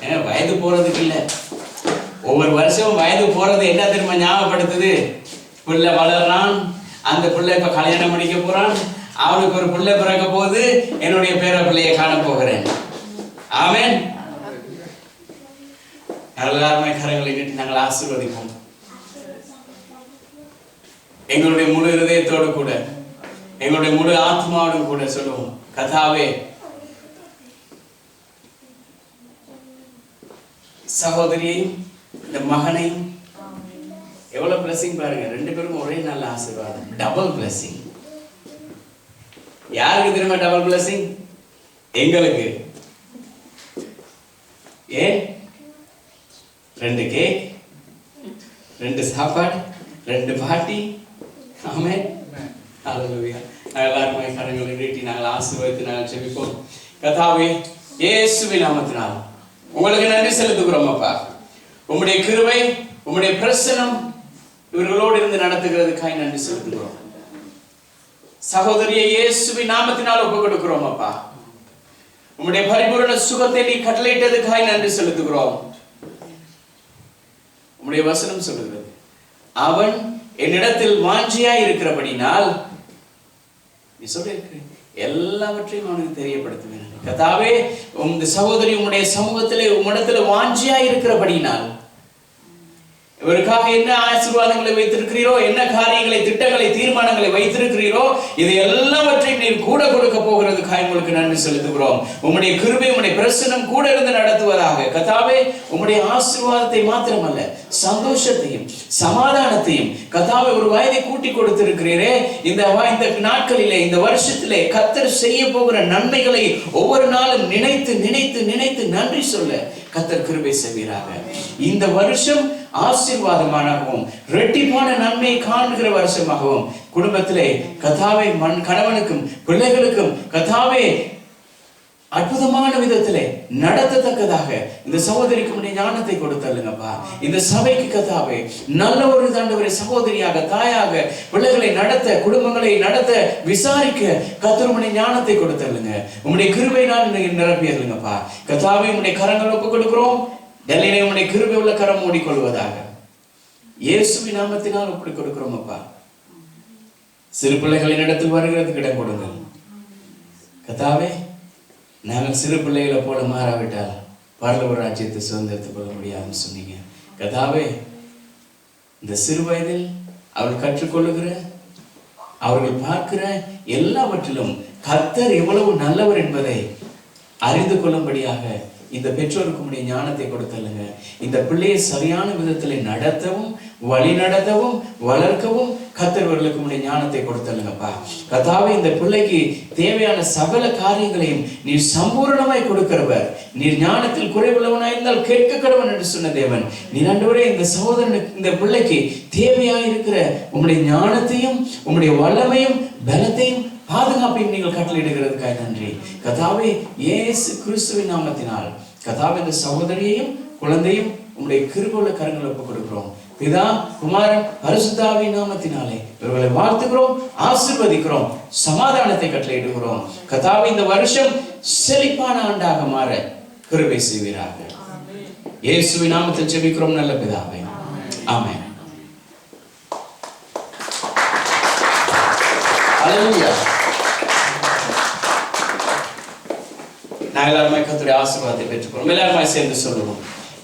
ஏன்னா வயது போறதுக்கு இல்லை, ஒவ்வொரு வருஷமும் வயது போறது என்ன திரும்ப ஞாபகப்படுத்துது? பிள்ளை வளர்றான், அந்த பிள்ளை இப்ப கல்யாணம் முடிக்க போறான், அவனுக்கு ஒரு பிள்ளை பிறக்க போது, என்னுடைய பேர பிள்ளையை காண போகிறேன். ஆமென். எல்லாருமே கரங்களை நீட்டி நாங்கள் ஆசீர்வதிப்போம். எங்களுடைய முழு இருதயத்தோடு கூட, எங்களுடைய முழு ஆத்மாவோடு கூட சொல்லுவோம், கர்த்தாவே சகோதரியையும் இந்த மகனையும், எவ்வளவு பிளஸிங் பாருங்க, 2 பேரும் ஒரே நல்ல ஆசீர்வாதம், டபுள் பிளஸிங். யாருக்கு தெரியுமா டபுள் பிளஸிங்? எங்களுக்கு. ஏன்? 2 கேக், 2 சாப்பாடு, 2 பாட்டி. ஆமென். ஹல்லேலூயா. எல்லாருமே கரங்களை நீட்டி நாங்கள் ஆசீர்வதித்து நாங்கள் ஜெபிப்போம். கர்த்தாவே இயேசுவின் நாமத்தினால் உங்களுக்கு நன்றி செலுத்துகிறோம் அப்பா. உம்முடைய கிருபை, உம்முடைய பிரசன்னம் இவர்களோடு இருந்து நடத்துகிறதுக்காய் நன்றி செலுத்துகிறோம். சகோதரியை இயேசுவின் நாமத்தினால் ஒப்புக் கொடுக்கிறோம் அப்பா. உம்முடைய பரிபூரண சுகத்தை நீ கட்டளையிட்டதுக்காய் நன்றி செலுத்துகிறோம். உம்முடைய வசனம் சொல்லுகிறது, அவன் என்னிடத்தில் வாஞ்சியாய் இருக்கிறபடினால் நீ சொல்லிருக்க எல்லாவற்றையும் அவனுக்கு தெரியப்படுத்துவேன். கர்த்தாவே உம்முடைய சகோதரி உம்முடைய சமூகத்திலே உம்மிடத்துல வாஞ்சியாய் இருக்கிறபடினால் இவருக்காக என்ன ஆசீர்வாதங்களை வைத்திருக்கிறீரோ, என்ன காரியங்களை, திட்டங்களை, தீர்மானங்களை வைத்திருக்கிறீரோ, இது எல்லாவற்றையும் நீர் கூட கொடுக்க போகிறதுக்காக உங்களுக்கு நன்றி செலுத்துகிறோம். உம்முடைய கிருபை, உம்முடைய பிரசன்னம் கூட இருந்து நடத்துவதாக. கர்த்தாவே உம்முடைய ஆசீர்வாதத்தை மாத்திரமல்ல, சந்தோஷத்தையும் சமாதானத்தையும் கர்த்தாவே ஒரு வயதை கூட்டி கொடுத்திருக்கிறீரே, இந்த நாட்களிலே, இந்த வருஷத்திலே கர்த்தர் செய்ய போகிற நன்மைகளை ஒவ்வொரு நாளும் நினைத்து நினைத்து நினைத்து நன்றி சொல்ல கர்த்தர் கிருபை செய்வீராக. இந்த வருஷம் ஆசீர்வாதமாகவும் இரட்டிப்பான நன்மையை காண்கிற வருஷமாகவும் குடும்பத்திலே கர்த்தாவே கணவனுக்கும் பிள்ளைகளுக்கும் கர்த்தாவே அற்புதமான விதத்திலே நடத்தத்தக்கதாக இந்த சகோதரிக்கு உடைய ஞானத்தை கொடுத்தல்லுங்கப்பா. இந்த சபைக்கு கர்த்தாவே நல்ல ஒரு ஆண்டவரே சகோதரியாக தாயாக பிள்ளைகளை நடத்த குடும்பங்களை நடத்த விசாரிக்க கர்த்தர் உடைய ஞானத்தை கொடுத்தல்லுங்க. உம்முடைய கிருபையினால் நிரப்பியல்லுங்கப்பா. கர்த்தாவே உம்முடைய கரங்கள் ஒப்புக் கொடுக்கிறோம். டெல்லியிலே உம்முடைய கிருபை உள்ள கரம் மூடிக்கொள்வதாக இயேசுவின் நாமத்தினால் ஒப்புக் கொடுக்கிறோம் அப்பா. சிறு பிள்ளைகளின் இடத்தில் வருகிறதுக்கு இடம் கொடுங்கள் கர்த்தாவே. நாங்கள் சிறு பிள்ளைகளை போல மாறாவிட்டால் பரலோக ராஜ்யத்தை சுதந்திரத்துக் கொள்ள முடியாதுன்னு சொன்னீங்க கர்த்தாவே. இந்த சிறு வயதில் அவர்கள் கற்றுக்கொள்ளுகிற அவர்கள் பார்க்கிற எல்லாவற்றிலும் கர்த்தர் எவ்வளவு நல்லவர் என்பதை அறிந்து கொள்ளும்படியாக இந்த பெற்றோருக்கு உடைய ஞானத்தை கொடுத்தல்லுங்க. இந்த பிள்ளையை சரியான விதத்தில் நடத்தவும் வழி நடத்தவும் வளர்க்கவும் கர்த்தர்களுக்கு உடைய ஞானத்தை கொடுத்தல்லுங்கப்பா. கர்த்தாவே இந்த பிள்ளைக்கு தேவையான சகல காரியங்களையும் நீர் சம்பூர்ணமாய் கொடுக்கிறவர். நீர் ஞானத்தில் குறைவுள்ளவனாய் இருந்தால் கேட்க கடவன் என்று சொன்ன தேவன். நீர் ஆண்டவரே இந்த சகோதரனுக்கு இந்த பிள்ளைக்கு தேவையாயிருக்கிற உம்முடைய ஞானத்தையும் உம்முடைய வல்லமையும் பலத்தையும் பாதுகாப்பையும் நீங்கள் கட்டளையிடுகிறதுக்காக நன்றி கர்த்தாவே. இயேசு கிறிஸ்துவின் நாமத்தினால் கர்த்தாவே இந்த சகோதரியையும் குழந்தையும் உம்முடைய கிருபையுள்ள கரங்களை ஒப்புக் கொடுக்கிறோம். பிதா குமாரன் பரிசுத்த ஆவியின் நாமத்தினாலே இவர்களை வாழ்த்துகிறோம், ஆசீர்வதிக்கிறோம், சமாதானத்தை கட்டளையிடுகிறோம். கர்த்தாவே இந்த வருஷம் செழிப்பான ஆண்டாக மாற கிருபை செய்வீராக. இயேசுவின் நாமத்தில் ஜெபிக்கிறோம் நல்ல பிதாவே, ஆமென். ஹல்லேலூயா. நாங்கள் எல்லாருமே கர்த்தருடைய ஆசீர்வாதத்தை பெற்றுக்கொள்வோம். எல்லாருமே சேர்ந்து சொல்லுவோம்.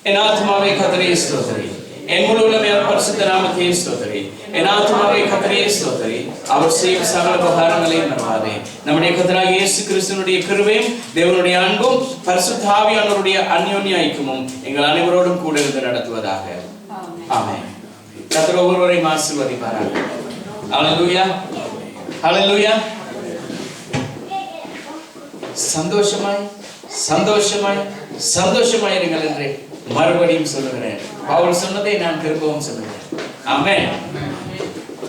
என் ஆத்துமாவே கர்த்தரை ஸ்தோத்திரி, என் முழு உள்ளமே பரிசுத்த நாமத்தை ஸ்தோத்திரி. என் ஆத்துமாவே கர்த்தரை ஸ்தோத்திரி, அவர் செய்யும் சகல உபகாரங்களையும் மறவாதே. நம்முடைய கர்த்தராகிய இயேசு கிறிஸ்துவினுடைய கிருபையும் தேவனுடைய அன்பும் பரிசுத்த ஆவியானவருடைய அந்யோன்ய ஐக்கியமும் எங்கள் அனைவரோடும் கூட இருந்து நடத்துவதாக. ஆமென். கர்த்தர் ஒவ்வொருவரையும் ஆசீர்வதிப்பாராக. ஹல்லேலூயா, ஹல்லேலூயா. சந்தோஷமாய் சந்தோஷமாய் சந்தோஷமாய் இருங்கள் என்று மறுபடியும் சொல்லுகிறேன். பவுல் சொன்னதை நான் திரும்பவும் சொல்லுகிறேன். ஆமென்.